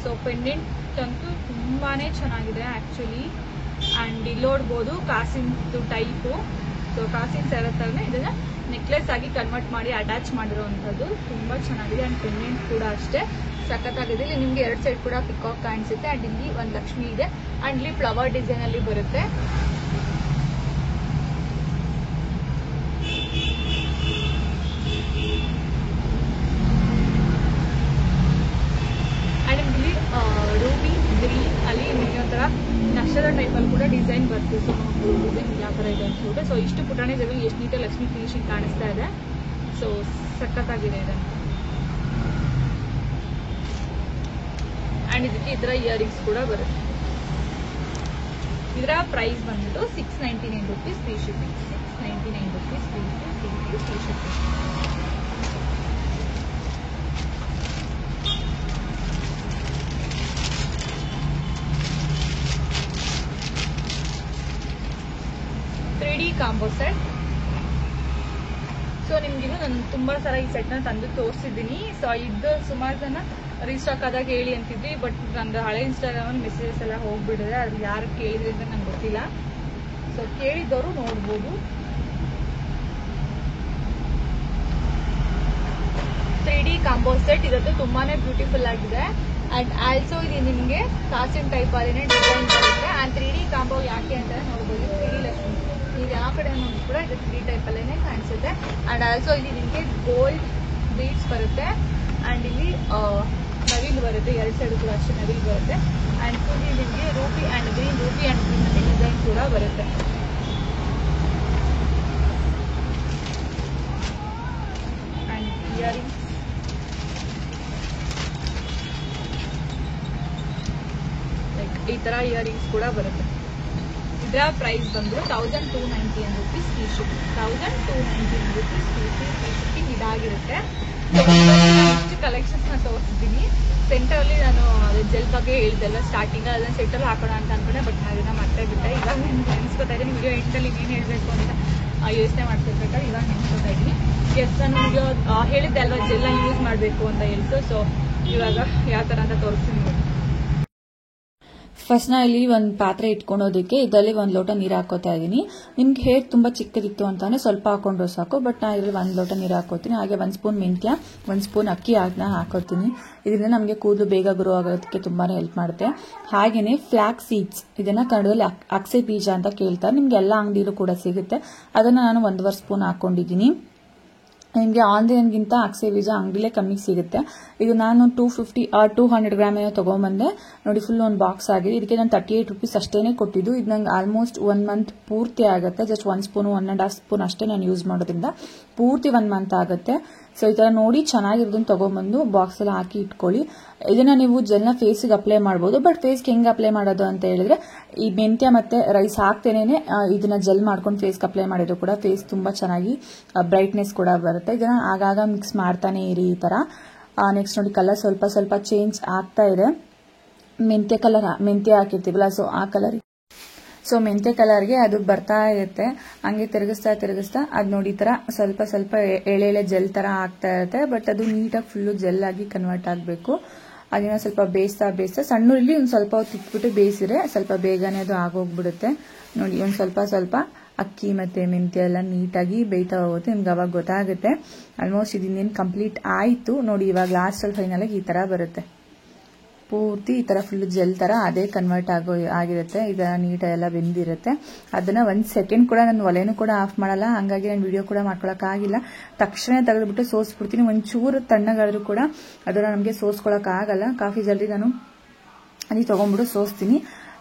ಸೊ ಪೆಂಡೆಂಟ್ ಅಂತೂ ತುಂಬಾನೇ ಚೆನ್ನಾಗಿದೆ ಆಕ್ಚುಲಿ. ಅಂಡ್ ಇಲ್ಲಿ ನೋಡ್ಬೋದು ಕಾಸಿನ್ ಟೈಪು. ಸೊ ಕಾಸಿನ್ ಸಾರ ತರನೇ ಇದನ್ನ ನೆಕ್ಲೆಸ್ ಆಗಿ ಕನ್ವರ್ಟ್ ಮಾಡಿ ಅಟ್ಯಾಚ್ ಮಾಡಿರುವಂತದ್ದು ತುಂಬಾ ಚೆನ್ನಾಗಿದೆ. ಅಂಡ್ ಪೆಂಡೆಂಟ್ ಕೂಡ ಅಷ್ಟೇ ಸಖತ್ತಾಗಿದೆ. ಇಲ್ಲಿ ನಿಮ್ಗೆ 2 ಸೈಡ್ ಕೂಡ ಪಿಕಾಕ್ ಕಾಣಿಸುತ್ತೆ. ಅಂಡ್ ಇಲ್ಲಿ ಒಂದು ಲಕ್ಷ್ಮಿ ಇದೆ. ಅಂಡ್ ಇಲ್ಲಿ ಫ್ಲವರ್ ಡಿಸೈನ್ ಅಲ್ಲಿ ಬರುತ್ತೆ. ರೂಬಿ ಗ್ರೀನ್ ಅಲ್ಲಿ ನಿಮಗೆ ಒಂಥರ ನಕ್ಷತ್ರ ಟೈಪ್ ಅಲ್ಲಿ ಕೂಡ ಡಿಸೈನ್ ಬರ್ತದೆ. ಸೊ ನೋಡ್ಬೋದು ಡಿಸೈನ್ ಯಾವ ತರ ಇದೆ ಅಂತ ಹೇಳ್ಬಿಟ್ಟು. ಸೊ ಇಷ್ಟು ಪುಟಾಣಿ ಜಗಲಿ ಎಷ್ಟು ನೀಟಾಗಿ ಲಕ್ಷ್ಮಿ ಫಿನಿಶಿಂಗ್ ಕಾಣಿಸ್ತಾ ಇದೆ. ಸೊ ಸಖತ್ತಾಗಿದೆ ಇದೆ. ಅಂಡ್ ಇದಕ್ಕೆ ಇದರ ಇಯರಿಂಗ್ಸ್ ಕೂಡ ಬರುತ್ತೆ. ಇದರ ಪ್ರೈಸ್ ಬಂದ್ಬಿಟ್ಟು 699 rupees free shipping. 699 rupees free shipping. Combo set. So ನಿಮ್ಗಿದು ನಾನು ತುಂಬಾ ಸಲ ಈ ಸೆಟ್ ನ ತಂದು ತೋರಿಸಿದ್ದೀನಿ. ಸೊ ಇದು ಸುಮಾರು ಜನ ರೀಸ್ಟಾಕ್ ಆದಾಗ ಹೇಳಿ ಅಂತಿದ್ವಿ, ಬಟ್ ನಂದು ಹಳೆ ಇನ್ಸ್ಟಾಗ್ರಾಮ್ ಮೆಸೇಜಸ್ ಎಲ್ಲ ಹೋಗ್ಬಿಟ್ಟಿದೆ. ಅದು ಯಾರು ಕೇಳಿದ್ರಿ ಅಂತ ನಂಗೆ ಗೊತ್ತಿಲ್ಲ. ಸೊ ಕೇಳಿದವರು ನೋಡ್ಬೋದು. 3D ಕಾಂಬೋ ಸೆಟ್ ಇದತ್ತು ತುಂಬಾನೇ ಬ್ಯೂಟಿಫುಲ್ ಆಗಿದೆ. ಅಂಡ್ ಆಲ್ಸೋ ಇದು ನಿಮಗೆ ಕಾಸಿನ್ ಟೈಪ್ ಅಲ್ಲಿನೇ ಡಿಸೈನ್ ಬರುತ್ತೆ. ಅಂಡ್ 3D ಕಾಂಬೋ ಯಾಕೆ ಅಂತ ನೋಡ್ಬೋದು. 3D ಲಕ್ಷ್ಮಿ ನೀವು ಯಾವ ಕಡೆ ನೋಡಿ ಕೂಡ ಇದು 3D ಟೈಪ್ ಅಲ್ಲೇನೆ ಕಾಣಿಸುತ್ತೆ. ಅಂಡ್ ಆಲ್ಸೋ ಇಲ್ಲಿ ನಿಮಗೆ ಗೋಲ್ಡ್ ಬೀಡ್ಸ್ ಬರುತ್ತೆ. ಅಂಡ್ ಇಲ್ಲಿ ನವಿಲ್ ಬರುತ್ತೆ, 2 ಸೈಡ್ ಕೂಡ ಅಷ್ಟೇ ನವಿಲ್ ಬರುತ್ತೆ. ಅಂಡ್ ಫುಲ್ ನಿಮಗೆ ರೂಬಿ ಅಂಡ್ ಗ್ರೀನ್ ಡಿಸೈನ್ ಕೂಡ ಬರುತ್ತೆ. ಅಂಡ್ ಇಯರಿಂಗ್ಸ್ ಲೈಕ್ ಈ ತರ ಇಯರಿಂಗ್ಸ್ ಕೂಡ ಬರುತ್ತೆ. ಇದರ ಪ್ರೈಸ್ ಬಂದು 1291 rupees free shipping. 1291 rupees free shipping ಇದಾಗಿರುತ್ತೆ. ಇಷ್ಟು ಕಲೆಕ್ಷನ್ಸ್ ನ ತೋರಿಸಿದ್ದೀನಿ. ಸೆಂಟರ್ ಅಲ್ಲಿ ನಾನು ಜೆಲ್ ಬಗ್ಗೆ ಹೇಳಿದೆಲ್ಲ ಸ್ಟಾರ್ಟಿಂಗ್ ಅದನ್ನ ಸೆಂಟರ್ ಹಾಕೋಣ ಅಂತ ಅನ್ಕೊಂಡೆ, ಬಟ್ ಅದನ್ನ ಮತ್ತೆ ಬಿಟ್ಟೆ. ಇವಾಗ ನಿಮ್ಗೆ ನೆನೆಸ್ಕೊತಾ ಇದ್ದೀನಿ ವಿಡಿಯೋ ಎಂಟಲ್ಲಿ ಇನ್ನೇನು ಹೇಳಬೇಕು ಅಂತ ಯೋಚನೆ ಮಾಡ್ತಿರ್ಬೇಕಾದ್ರೆ ಇವಾಗ ನೆನೆಸ್ಕೊತಾ ಇದ್ದೀನಿ. ಎಸ್ ನಾನು ವಿಡಿಯೋ ಹೇಳಿದ್ದೆ ಅಲ್ವಾ ಜೆಲ್ನ ಯೂಸ್ ಮಾಡಬೇಕು ಅಂತ ಹೇಳ್ತು. ಸೊ ಇವಾಗ ಯಾವ ತರ ಅಂತ ತೋರಿಸ್ತೀನಿ. ಫಸ್ಟ್ ನಾ ಇಲ್ಲಿ ಒಂದು ಪಾತ್ರೆ ಇಟ್ಕೊಂಡೋದಕ್ಕೆ ಇದರಲ್ಲಿ 1 ಲೋಟ ನೀರು ಹಾಕೋತಾ ಇದ್ದೀನಿ. ನಿಮ್ಗೆ ಹೇರ್ ತುಂಬಾ ಚಿಕ್ಕದಿತ್ತು ಅಂತಾನೆ ಸ್ವಲ್ಪ ಹಾಕೊಂಡ್ರು ಸಾಕು, ಬಟ್ ನಾ ಇದರಲ್ಲಿ 1 ಲೋಟ ನೀರು ಹಾಕೋತೀನಿ. ಹಾಗೆ 1 ಸ್ಪೂನ್ ಮೆಂತ್ಯ, 1 ಸ್ಪೂನ್ ಅಕ್ಕಿ ಹಾಕೋತೀನಿ. ಇದರಿಂದ ನಮಗೆ ಕೂದಲು ಬೇಗ ಗ್ರೋ ಆಗೋದಕ್ಕೆ ತುಂಬಾನೇ ಹೆಲ್ಪ್ ಮಾಡುತ್ತೆ. ಹಾಗೇನೆ ಫ್ಲಾಕ್ಸ್ ಸೀಡ್ಸ್, ಇದನ್ನ ಕನ್ನಡದಲ್ಲಿ ಅಕ್ಸೆ ಬೀಜ ಅಂತ ಕೇಳ್ತಾರೆ. ನಿಮ್ಗೆ ಎಲ್ಲ ಅಂಗಡಿಲೂ ಕೂಡ ಸಿಗುತ್ತೆ. ಅದನ್ನ ನಾನು 1.25 ಸ್ಪೂನ್ ಹಾಕೊಂಡಿದ್ದೀನಿ. ನಿಮಗೆ ಆನ್ಲೈನ್ಗಿಂತ ಅಕ್ಸೆ ಬೀಜ ಅಂಗಡಿಲೇ ಕಮ್ಮಿ ಸಿಗುತ್ತೆ. ಇದು ನಾನು 200 ಗ್ರಾಮ್ ಏನೋ ತಗೊಂಡ್ಬಂದೆ ನೋಡಿ. ಫುಲ್ ಒಂದು ಬಾಕ್ಸ್ ಆಗಿದೆ. ಇದಕ್ಕೆ ನಾನು 38 ರೂಪೀಸ್ ಅಷ್ಟೇನೆ ಕೊಟ್ಟಿದ್ದು. ಇದು ನಂಗೆ ಆಲ್ಮೋಸ್ಟ್ 1 ಮಂತ್ ಪೂರ್ತಿ ಆಗುತ್ತೆ. ಜಸ್ಟ್ 1 ಸ್ಪೂನ್ 1.5 ಸ್ಪೂನ್ ಅಷ್ಟೇ ನಾನು ಯೂಸ್ ಮಾಡೋದ್ರಿಂದ ಪೂರ್ತಿ 1 ಮಂತ್ ಆಗುತ್ತೆ. ಸೊ ಈ ತರ ನೋಡಿ ಚೆನ್ನಾಗಿರೋದನ್ನ ತಗೊಂಡ್ಬಂದು ಬಾಕ್ಸ್ ಅಲ್ಲಿ ಹಾಕಿ ಇಟ್ಕೊಳ್ಳಿ. ಇದನ್ನ ನೀವು ಜೆಲ್ನ ಫೇಸ್ಗೆ ಅಪ್ಲೈ ಮಾಡಬಹುದು. ಬಟ್ ಫೇಸ್ಗೆ ಹೆಂಗ್ ಅಪ್ಲೈ ಮಾಡೋದು ಅಂತ ಹೇಳಿದ್ರೆ, ಈ ಮೆಂತ್ಯ ಮತ್ತೆ ರೈಸ್ ಹಾಕ್ತೇನೆ ಇದನ್ನ ಜೆಲ್ ಮಾಡ್ಕೊಂಡು ಫೇಸ್ಗೆ ಅಪ್ಲೈ ಮಾಡಿದ್ರು ಕೂಡ ಫೇಸ್ ತುಂಬಾ ಚೆನ್ನಾಗಿ ಬ್ರೈಟ್ನೆಸ್ ಕೂಡ ಬರುತ್ತೆ. ಇದನ್ನ ಆಗಾಗ ಮಿಕ್ಸ್ ಮಾಡ್ತಾನೆ ಇರಿ ಈ ತರ. ನೆಕ್ಸ್ಟ್ ನೋಡಿ, ಕಲರ್ ಸ್ವಲ್ಪ ಸ್ವಲ್ಪ ಚೇಂಜ್ ಆಗ್ತಾ ಇದೆ. ಮೆಂತ್ಯ ಹಾಕಿರ್ತೀವಲ್ಲ, ಸೊ ಆ ಕಲರ್, ಸೊ ಮೆಂತ್ಯ ಕಲರ್ಗೆ ಅದು ಬರ್ತಾ ಇರುತ್ತೆ. ಹಂಗೆ ತಿರುಗಿಸ್ತಾ ಅದು ನೋಡಿ ಈ ತರ ಸ್ವಲ್ಪ ಸ್ವಲ್ಪ ಎಳೆ ಜೆಲ್ ತರ ಆಗ್ತಾ ಇರುತ್ತೆ. ಬಟ್ ಅದು ನೀಟಾಗಿ ಫುಲ್ಲು ಜೆಲ್ ಆಗಿ ಕನ್ವರ್ಟ್ ಆಗಬೇಕು. ಅದನ್ನ ಸ್ವಲ್ಪ ಬೇಯಿಸ್ತಾ ಸಣ್ಣ ಉರಿಲಿ ಒಂದು ಸ್ವಲ್ಪ ಹೊತ್ತು ಇಟ್ಬಿಟ್ಟು ಬೇಯಿಸಿದ್ರೆ ಸ್ವಲ್ಪ ಬೇಗನೆ ಅದು ಆಗೋಗ್ಬಿಡುತ್ತೆ. ನೋಡಿ, ಒಂದು ಸ್ವಲ್ಪ ಅಕ್ಕಿ ಮತ್ತೆ ಮೆಂತ್ಯ ಎಲ್ಲ ನೀಟಾಗಿ ಬೇಯ್ತಾ ಹೋಗುತ್ತೆ. ನಿಮ್ಗೆ ಅವಾಗ ಗೊತ್ತಾಗುತ್ತೆ ಆಲ್ಮೋಸ್ಟ್ ಇದನ್ನೇನು ಕಂಪ್ಲೀಟ್ ಆಯ್ತು. ನೋಡಿ, ಇವಾಗ ಲಾಸ್ಟ್ ಅಲ್ಲಿ ಫೈನಲ್ ಆಗಿ ಈ ತರ ಬರುತ್ತೆ. ಪೂರ್ತಿ ಈ ತರ ಫುಲ್ ಜೆಲ್ ತರ ಅದೇ ಕನ್ವರ್ಟ್ ಆಗಿರುತ್ತೆ. ಇದನ್ನ ನೀಟಾಗಿ ಎಲ್ಲ ಬೆಂದಿರುತ್ತೆ. ಅದನ್ನ 1 ಸೆಕೆಂಡ್ ಕೂಡ ನಾನು ಒಲೆನೂ ಕೂಡ ಆಫ್ ಮಾಡಲ್ಲ. ಹಂಗಾಗಿ ನಾನು ವಿಡಿಯೋ ಕೂಡ ಮಾಡ್ಕೊಳಕ್ ಆಗಿಲ್ಲ. ತಕ್ಷಣ ತೆಗೆದ್ಬಿಟ್ಟು ಸೋಸ್ಬಿಡ್ತೀನಿ. ಒಂಚೂರು ತಣ್ಣಗಾದ್ರೂ ಕೂಡ ಅದನ್ನ ನಮಗೆ ಸೋಸ್ಕೊಳಕ್ ಆಗಲ್ಲ. ಕಾಫಿ ಜಲ್ದಿ ನಾನು ಅಲ್ಲಿ ತಗೊಂಡ್ಬಿಟ್ಟು ಸೋಸ್ತೀನಿ.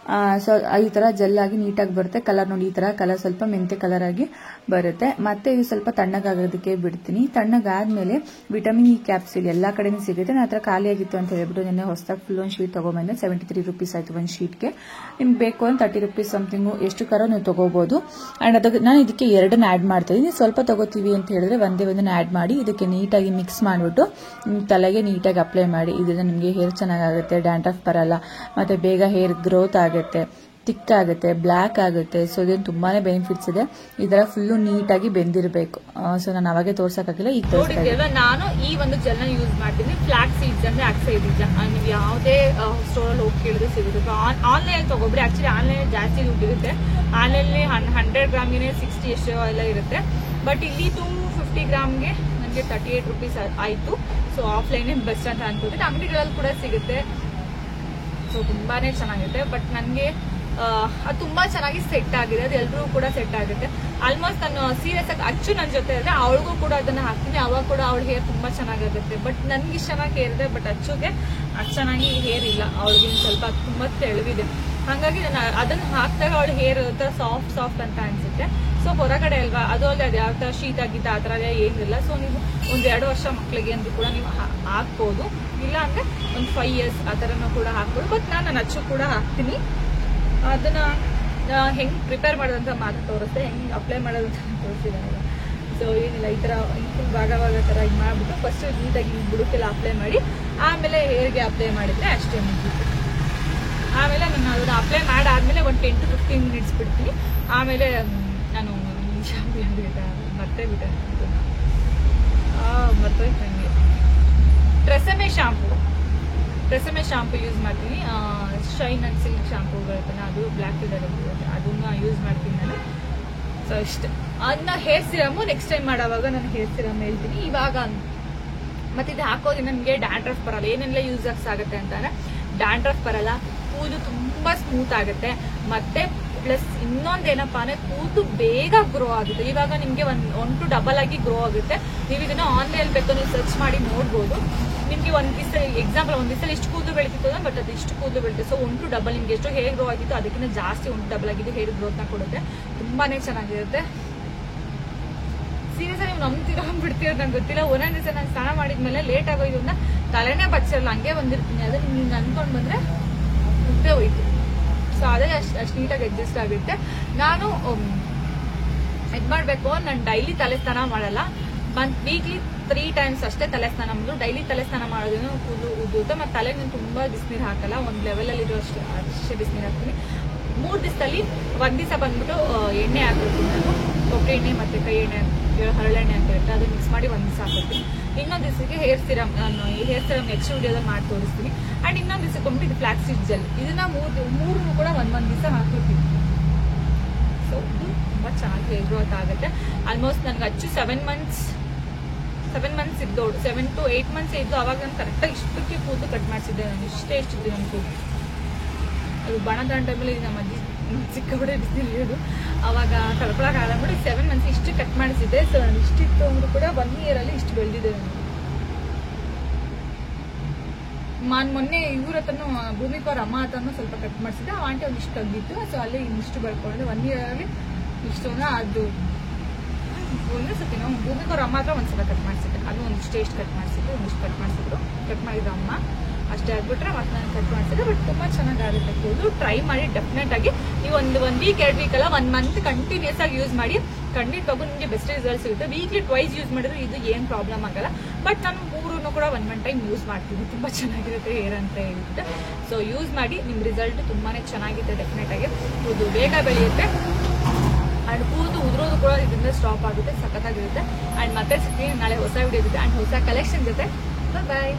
ಸೊ ಈ ತರ ಜೆಲ್ ಆಗಿ ನೀಟಾಗಿ ಬರುತ್ತೆ. ಕಲರ್ ನೋಡಿ, ಈ ತರ ಕಲರ್ ಸ್ವಲ್ಪ ಮೆಂತ್ಯ ಕಲರ್ ಆಗಿ ಬರುತ್ತೆ. ಮತ್ತೆ ಇದು ಸ್ವಲ್ಪ ತಣ್ಣಗಾಗೋದಕ್ಕೆ ಬಿಡ್ತೀನಿ. ತಣ್ಣಗಾದ್ಮೇಲೆ ವಿಟಮಿನ್ ಇ ಕ್ಯಾಪ್ಸೂಲ್ ಎಲ್ಲಾ ಕಡೆನೂ ಸಿಗುತ್ತೆ. ನನ್ನ ಹತ್ರ ಖಾಲಿ ಆಗಿತ್ತು ಅಂತ ಹೇಳ್ಬಿಟ್ಟು ನಿನ್ನೆ ಹೊಸದಾಗಿ ಫುಲ್ ಒಂದು ಶೀಟ್ ತಗೊಂಡ್ಬಂದೆ. 73 ರೂಪೀಸ್ ಆಯ್ತು ಒಂದು ಶೀಟ್ಗೆ. ನಿಮ್ಗೆ ಬೇಕು ಅಂತ 30 ರೂಪೀಸ್ ಸಮಥಿಂಗ್ ಎಷ್ಟು ಕರ ನೀವು ತಗೋಬಹುದು. ಅಂಡ್ ಅದಕ್ಕೆ ನಾನು ಇದಕ್ಕೆ 2 ಆಡ್ ಮಾಡ್ತಾ ಇದ್ದೀನಿ. ಸ್ವಲ್ಪ ತಗೋತೀವಿ ಅಂತ ಹೇಳಿದ್ರೆ ಒಂದನ್ನ ಆಡ್ ಮಾಡಿ ಇದಕ್ಕೆ ನೀಟಾಗಿ ಮಿಕ್ಸ್ ಮಾಡಿಬಿಟ್ಟು ತಲೆಗೆ ನೀಟಾಗಿ ಅಪ್ಲೈ ಮಾಡಿ. ಇದರಿಂದ ನಿಮಗೆ ಹೇರ್ ಚೆನ್ನಾಗುತ್ತೆ, ಡ್ಯಾಂಡ್ರಫ್ ಬರಲ್ಲ, ಮತ್ತೆ ಬೇಗ ಹೇರ್ ಗ್ರೋತ್ ಆಗುತ್ತೆ, ಥಿಕ್ ಆಗುತ್ತೆ, ಬ್ಲ್ಯಾಕ್ ಆಗುತ್ತೆ. ಸೊ ಇದನ್ನು ತುಂಬಾನೇ ಬೆನಿಫಿಟ್ಸ್ ಇದೆ. ಈ ತರ ಫುಲ್ಲು ನೀಟಾಗಿ ಬೆಂದಿರಬೇಕು. ಸೊ ನಾನು ಅವಾಗೆ ತೋರ್ಸಕ್ಕಾಗಿಲ್ಲ, ಈಗ ತೋರಿಸ್ತಾ. ನಾನು ಈ ಒಂದು ಜೆಲ್ ನ ಯೂಸ್ ಮಾಡ್ತೀನಿ. ಫ್ಲಾಕ್ಸ್ ಸೀಡ್ಸ್ ಅಂದ್ರೆ ಅಕ್ಸೆ ಬೀಜ. ನೀವು ಯಾವುದೇ ಸ್ಟೋರ್ ಅಲ್ಲಿ ಹೋಗಿ ಕೇಳಿದ್ರೆ ಸಿಗುತ್ತೆ. ಆನ್ಲೈನ್ ತಗೋಬ್ರಿ. ಆಕ್ಚುಲಿ ಆನ್ಲೈನ್ ಜಾಸ್ತಿ ದುಡ್ಡಿರುತ್ತೆ. ಆನ್ಲೈನ್ 100 ಗ್ರಾಮ್ಗೆ 60 ಎಷ್ಟೋ ಎಲ್ಲ ಇರುತ್ತೆ. ಬಟ್ ಇಲ್ಲಿ 250 ಗ್ರಾಮ್ಗೆ ನನಗೆ 38 ರೂಪೀಸ್ ಆಯ್ತು. ಸೊ ಆಫ್ಲೈನ್ ಬೆಸ್ಟ್ ಅಂತ ಅನ್ಕೋತೀನಿ. ಅಂಗಡಿಗಳಲ್ಲಿ ಕೂಡ ಸಿಗುತ್ತೆ. ಸೊ ತುಂಬಾನೇ ಚೆನ್ನಾಗಿದೆ. ಬಟ್ ನನಗೆ ಅದು ತುಂಬಾ ಚೆನ್ನಾಗಿ ಸೆಟ್ ಆಗಿದೆ. ಅದು ಎಲ್ರಿಗೂ ಕೂಡ ಸೆಟ್ ಆಗುತ್ತೆ. ಆಲ್ಮೋಸ್ಟ್ ನಾನು ಸೀರಿಯಸ್ ಆಗಿ ಅಚ್ಚು ನನ್ನ ಜೊತೆ ಇದ್ರೆ ಅವಳಿಗೂ ಕೂಡ ಅದನ್ನ ಹಾಕ್ತೀನಿ. ಅವಾಗ ಕೂಡ ಅವಳ ಹೇರ್ ತುಂಬಾ ಚೆನ್ನಾಗಾಗುತ್ತೆ. ಬಟ್ ನನ್ಗೆ ಇಷ್ಟ ಚೆನ್ನಾಗಿ ಹೇರ್ ಇದೆ, ಬಟ್ ಅಚ್ಚುಗೆ ಅಷ್ಟು ಚೆನ್ನಾಗಿ ಹೇರ್ ಇಲ್ಲ. ಅವಳಿಗೆ ಸ್ವಲ್ಪ ತುಂಬಾ ತೆಳುವಿದೆ. ಹಾಗಾಗಿ ನಾನು ಅದನ್ನ ಹಾಕಿದಾಗ ಅವಳ ಹೇರ್ ಸಾಫ್ಟ್ ಅಂತ ಅನ್ಸುತ್ತೆ. ಸೊ ಹೊರಗಡೆ ಅಲ್ವಾ, ಅದು ಅಲ್ಲದೆ ಅದು ಯಾವ ತರ ಶೀತ ಗೀತ ಆ ತರ ಏನಿಲ್ಲ. ಸೊ ನೀವು 1-2 ವರ್ಷ ಮಕ್ಕಳಿಗೆ ಅಂದ್ರೂ ಕೂಡ ನೀವು ಹಾಕ್ಬೋದು. ಇಲ್ಲ ಅಂದ್ರೆ ಒಂದು 5 years ಆ ತರನೂ ಕೂಡ ಹಾಕ್ಬೋದು. ಬಟ್ ನಾನು ಅಚ್ಚು ಕೂಡ ಹಾಕ್ತೀನಿ. ಅದನ್ನ ಹೆಂಗ್ ಪ್ರಿಪೇರ್ ಮಾಡೋದಂತ ಮಾತ್ರ ತೋರಿಸ್ತೆ, ಹೆಂಗ್ ಅಪ್ಲೈ ಮಾಡೋದಂತ ತೋರಿಸಿದಾರೆ. ಸೊ ಏನಿಲ್ಲ, ಈ ತರ ಫುಲ್ ಭಾಗ ತರ ಇದು ಮಾಡ್ಬಿಟ್ಟು ಫಸ್ಟ್ ನೀಟಾಗಿ ಬುಡಕ್ಕೆಲ್ಲ ಅಪ್ಲೈ ಮಾಡಿ ಆಮೇಲೆ ಹೇರ್ಗೆ ಅಪ್ಲೈ ಮಾಡಿದ್ರೆ ಅಷ್ಟೇ ಮುಗಿತು. ಆಮೇಲೆ ನಾನು ಅದನ್ನ ಅಪ್ಲೈ ಮಾಡಾದ್ಮೇಲೆ ಒಂದು 10 to 15 minutes ಬಿಡ್ತೀನಿ. ಆಮೇಲೆ ನಾನು ಮರ್ತೋಯ್ತು ನನಗೆ. ಟ್ರೆಸೆಮೆ ಶಾಂಪು ಯೂಸ್ ಮಾಡ್ತೀನಿ. ಶೈನ್ ಅಂಡ್ ಸಿಲ್ಕ್ ಶಾಂಪು ಬರುತ್ತೆ, ಅದು ಬ್ಲ್ಯಾಕ್ ಕಲರ್ ಬರುತ್ತೆ, ಅದನ್ನ ಯೂಸ್ ಮಾಡ್ತೀನಿ ನಾನು. ಸೊ ಇಷ್ಟು. ಅದನ್ನ ಹೇರ್ ಸಿರಮು ನೆಕ್ಸ್ಟ್ ಟೈಮ್ ಮಾಡೋವಾಗ ನಾನು ಹೇರ್ ಸಿರಮ್ ಹೇಳ್ತೀನಿ. ಇವಾಗ ಮತ್ತೆ ಇದು ಹಾಕೋದ್ರಿಂದ ನನಗೆ ಡ್ಯಾಂಡ್ರಫ್ ಬರಲ್ಲ. ಏನೆಲ್ಲ ಯೂಸಸ್ ಆಗುತ್ತೆ ಅಂತಂದ್ರೆ ಡ್ಯಾಂಡ್ರಫ್ ಬರಲ್ಲ, ಕೂದಲು ತುಂಬಾ ಸ್ಮೂತ್ ಆಗುತ್ತೆ. ಮತ್ತೆ ಪ್ಲಸ್ ಇನ್ನೊಂದೇನಪ್ಪಾ ಅಂದ್ರೆ ಕೂದಲು ಬೇಗ ಗ್ರೋ ಆಗುತ್ತೆ. ಇವಾಗ ನಿಮ್ಗೆ 1 to double ಆಗಿ ಗ್ರೋ ಆಗುತ್ತೆ. ನೀವು ಇದನ್ನ ಆನ್ಲೈನ್ ಬೇಕಾದ್ರೆ ನೀವು ಸರ್ಚ್ ಮಾಡಿ ನೋಡ್ಬೋದು. ನಿಮ್ಗೆ ಒಂದ್ ದಿವಸ ಎಕ್ಸಾಂಪಲ್ ಒಂದ್ ದಿವಸ ಎಷ್ಟು ಕೂದಲು ಬೆಳೀತಿತ್ತು, ಬಟ್ ಅದು ಇಷ್ಟು ಕೂದಲು ಬೆಳೀತದೆ. ಸೊ 1 to double ನಿಮ್ಗೆ ಎಷ್ಟು ಹೇರ್ ಗ್ರೋ ಆಗಿತ್ತು ಅದಕ್ಕಿಂತ ಜಾಸ್ತಿ 1 to double ಆಗಿದೆ ಹೇರ್ ಗ್ರೋತ್ ನ ಕೊಡುತ್ತೆ. ತುಂಬಾನೇ ಚೆನ್ನಾಗಿರುತ್ತೆ. ಸೀರಿಯಸ್ ನೀವು ನಂಬ್ತೀರಾ ಬಿಡ್ತೀರ ನಂಗೆ ಗೊತ್ತಿಲ್ಲ. ಒಂದೊಂದ್ ದಿವಸ ನಾನು ಸ್ನಾನ ಮಾಡಿದ್ಮೇಲೆ ಲೇಟ್ ಆಗೋದ್ರಿಂದ ತಲೆನೇ ಬಚ್ಚಿರಲ್ಲ, ಹಂಗೆ ಬಂದಿರ್ತೀನಿ. ಅದನ್ನ ನಿಮ್ಗೆ ಅನ್ಕೊಂಡ್ ಬಂದ್ರೆ ಮುದ್ದೆ ಹೋಯ್ತು. ಸೊ ಅದೇ ಅಷ್ಟು ನೀಟಾಗಿ ಅಡ್ಜಸ್ಟ್ ಆಗುತ್ತೆ. ನಾನು ಇದ್ ಮಾಡ್ಬೇಕು, ನಾನು ಡೈಲಿ ತಲೆ ಸ್ನಾನ ಮಾಡಲ್ಲ. ವೀಕ್ಲಿ 3 times ಅಷ್ಟೇ ತಲೆ ಸ್ನಾನ ಮಾಡೋದು. ಡೈಲಿ ತಲೆ ಸ್ನಾನ ಮಾಡೋದ್ರಿಂದ ಕೂದಲು ಉದ್ದುತ್ತೆ. ಮತ್ತೆ ತಲೆಗೆ ನಾನು ತುಂಬಾ ಬಿಸಿನೀರು ಹಾಕಲ್ಲ, ಒಂದು ಲೆವೆಲ್ ಅಲ್ಲಿ ಇರೋ ಅಷ್ಟೇ ಬಿಸಿನೀರು ಹಾಕ್ತೀನಿ. 3 ದಿವಸದಲ್ಲಿ 1 ದಿವಸ ಬಂದ್ಬಿಟ್ಟು ಎಣ್ಣೆ ಹಾಕಿರ್ತೀನಿ ನಾನು. ಕೊಬ್ಬರಿ ಎಣ್ಣೆ ಮತ್ತೆ ಕೈ ಎಣ್ಣೆ, ಹರಳೆಣ್ಣೆ ಅಂತ ಇರುತ್ತೆ, ಅದು ಮಿಕ್ಸ್ ಮಾಡಿ 1 ದಿವಸ ಹಾಕಿರ್ತೀನಿ. ಇನ್ನೊಂದು ದಿವಸಕ್ಕೆ ಹೇರ್ ಸಿರಮ್, ನಾನು ಹೇರ್ ಸಿರಮ್ ನೆಕ್ಸ್ಟ್ ವಿಡಿಯೋದಲ್ಲಿ ಮಾಡಿ ತೋರಿಸ್ತೀನಿ. ಅಂಡ್ ಇನ್ನೊಂದು ದಿವಸಕ್ಕೆ ಬಂದ್ಬಿಟ್ಟು ಇದು ಫ್ಲಾಕ್ಸ್ ಸೀಡ್ ಜೆಲ್, ಇದನ್ನ ಮೂರು ಕೂಡ ಒಂದೊಂದು ದಿವಸ ಹಾಕಿರ್ತೀನಿ. ಸೊ ಇದು ತುಂಬಾ ಚೆನ್ನಾಗಿ ಹೇರ್ ಗ್ರೋತ್ ಆಗುತ್ತೆ. ಆಲ್ಮೋಸ್ಟ್ ನನಗೆ ಅಚ್ಚು 7 ಮಂತ್ಸ್ ಇದ್ದೋಳು, 7 to 8 ಮಂತ್ಸ್ ಇದ್ದು. ಅವಾಗ ನಾನು ಕರೆಕ್ಟಾಗಿ ಇಷ್ಟಕ್ಕೆ ಕೂದಲು ಕಟ್ ಮಾಡಿಸಿದ್ದೆ. ನಾನು ಎಷ್ಟಿದ್ದು ನನ್ನ ಕೂದಲು ಅದು ಬಣದಾಣ ಟೈಮಲ್ಲಿ ನಮ್ಮ ಅಜ್ಜಿ ಚಿಕ್ಕಬಡೆ ಬಿಸಿಲಿರೋದು, ಅವಾಗ ತಡ್ಕೊಳಕ್ಕಾಗಲ್ಲ ಅಂದ್ಬಿಟ್ಟು 7 ಮಂತ್ಸ್ ಇಷ್ಟು ಕಟ್ ಮಾಡಿಸಿದ್ದೆ. ಸೊ ನಾನು ಇಷ್ಟಿತ್ತು ಅಂದ್ರೂ ಕೂಡ 1 year ಅಲ್ಲಿ ಇಷ್ಟು ಬೆಳೆದಿದೆ ನಾನು. ಮೊನ್ನೆ ಇವ್ರ ಹತ್ರನೂ ಭೂಮಿಕ ಅವ್ರ ಅಮ್ಮ ಹತ್ರನೂ ಸ್ವಲ್ಪ ಕಟ್ ಮಾಡಿಸಿದ್ದೆ. ಆ ಆಂಟಿ ಒಂದು ಇಷ್ಟು ಆಗಿತ್ತು. ಸೊ ಅಲ್ಲಿ ಇಷ್ಟು ಬೆಳ್ಕೊಂಡಿದ್ದೆ 1 year ಅಲ್ಲಿ ಇಷ್ಟು. ಅದು ಒಂದು ಸತಿ ನಾವು ಭೂಮಿಕ ಅವ್ರ ಅಮ್ಮ ಹತ್ರ ಒಂದ್ಸಲ ಕಟ್ ಮಾಡಿಸಿದ್ದೆ. ಅದು ಒಂದಿಷ್ಟು ಎಷ್ಟು ಕಟ್ ಮಾಡಿಸಿದ್ದೆ, ಒಂದಿಷ್ಟು ಕಟ್ ಮಾಡಿಸಿದ್ರು. ಕಟ್ ಮಾಡಿದ್ರು ಅಮ್ಮ, ಅಷ್ಟೇ ಆಗ್ಬಿಟ್ರೆ ಮತ್ತೆ ನಾನು ಕಟ್ ಮಾಡಿಸಿದೆ. ಬಟ್ ತುಂಬ ಚೆನ್ನಾಗಾಗುತ್ತೆ ಕೂದಲು. ಟ್ರೈ ಮಾಡಿ ಡೆಫಿನೆಟ್ ಆಗಿ. ನೀವು ಒಂದು ವೀಕ್ 2 ವೀಕ್ ಅಲ್ಲ 1 ಮಂತ್ ಕಂಟಿನ್ಯೂಸ್ ಆಗಿ ಯೂಸ್ ಮಾಡಿ. ಖಂಡಿತವಾಗೂ ನಿಮಗೆ ಬೆಸ್ಟ್ ರಿಸಲ್ಟ್ ಸಿಗುತ್ತೆ. ವೀಕ್ಲಿ ಟ್ವೈಸ್ ಯೂಸ್ ಮಾಡಿದ್ರೆ ಇದು ಏನು ಪ್ರಾಬ್ಲಮ್ ಆಗಲ್ಲ. ಬಟ್ ನಾನು 3 ಕೂಡ 1 ಟೈಮ್ ಯೂಸ್ ಮಾಡ್ತೀನಿ. ತುಂಬ ಚೆನ್ನಾಗಿರುತ್ತೆ ಹೇರ್ ಅಂತ ಹೇಳಿಬಿಟ್ಟು. ಸೊ ಯೂಸ್ ಮಾಡಿ, ನಿಮ್ಮ ರಿಸಲ್ಟ್ ತುಂಬಾ ಚೆನ್ನಾಗಿದೆ. ಡೆಫಿನೆಟ್ ಆಗಿ ಕೂದಲು ಬೇಗ ಬೆಳೆಯುತ್ತೆ. ಅಂಡ್ ಕೂದಲು ಉದುರೋದು ಕೂಡ ಇದರಿಂದ ಸ್ಟಾಪ್ ಆಗುತ್ತೆ. ಸಖತ್ತಾಗಿರುತ್ತೆ. ಅಂಡ್ ಮತ್ತೆ ಸಿಗ್ತೀನಿ ನಾಳೆ ಹೊಸ ವಿಡಿಯೋ ಜೊತೆ ಅಂಡ್ ಹೊಸ ಕಲೆಕ್ಷನ್ ಜೊತೆ. ಬಾಯ್.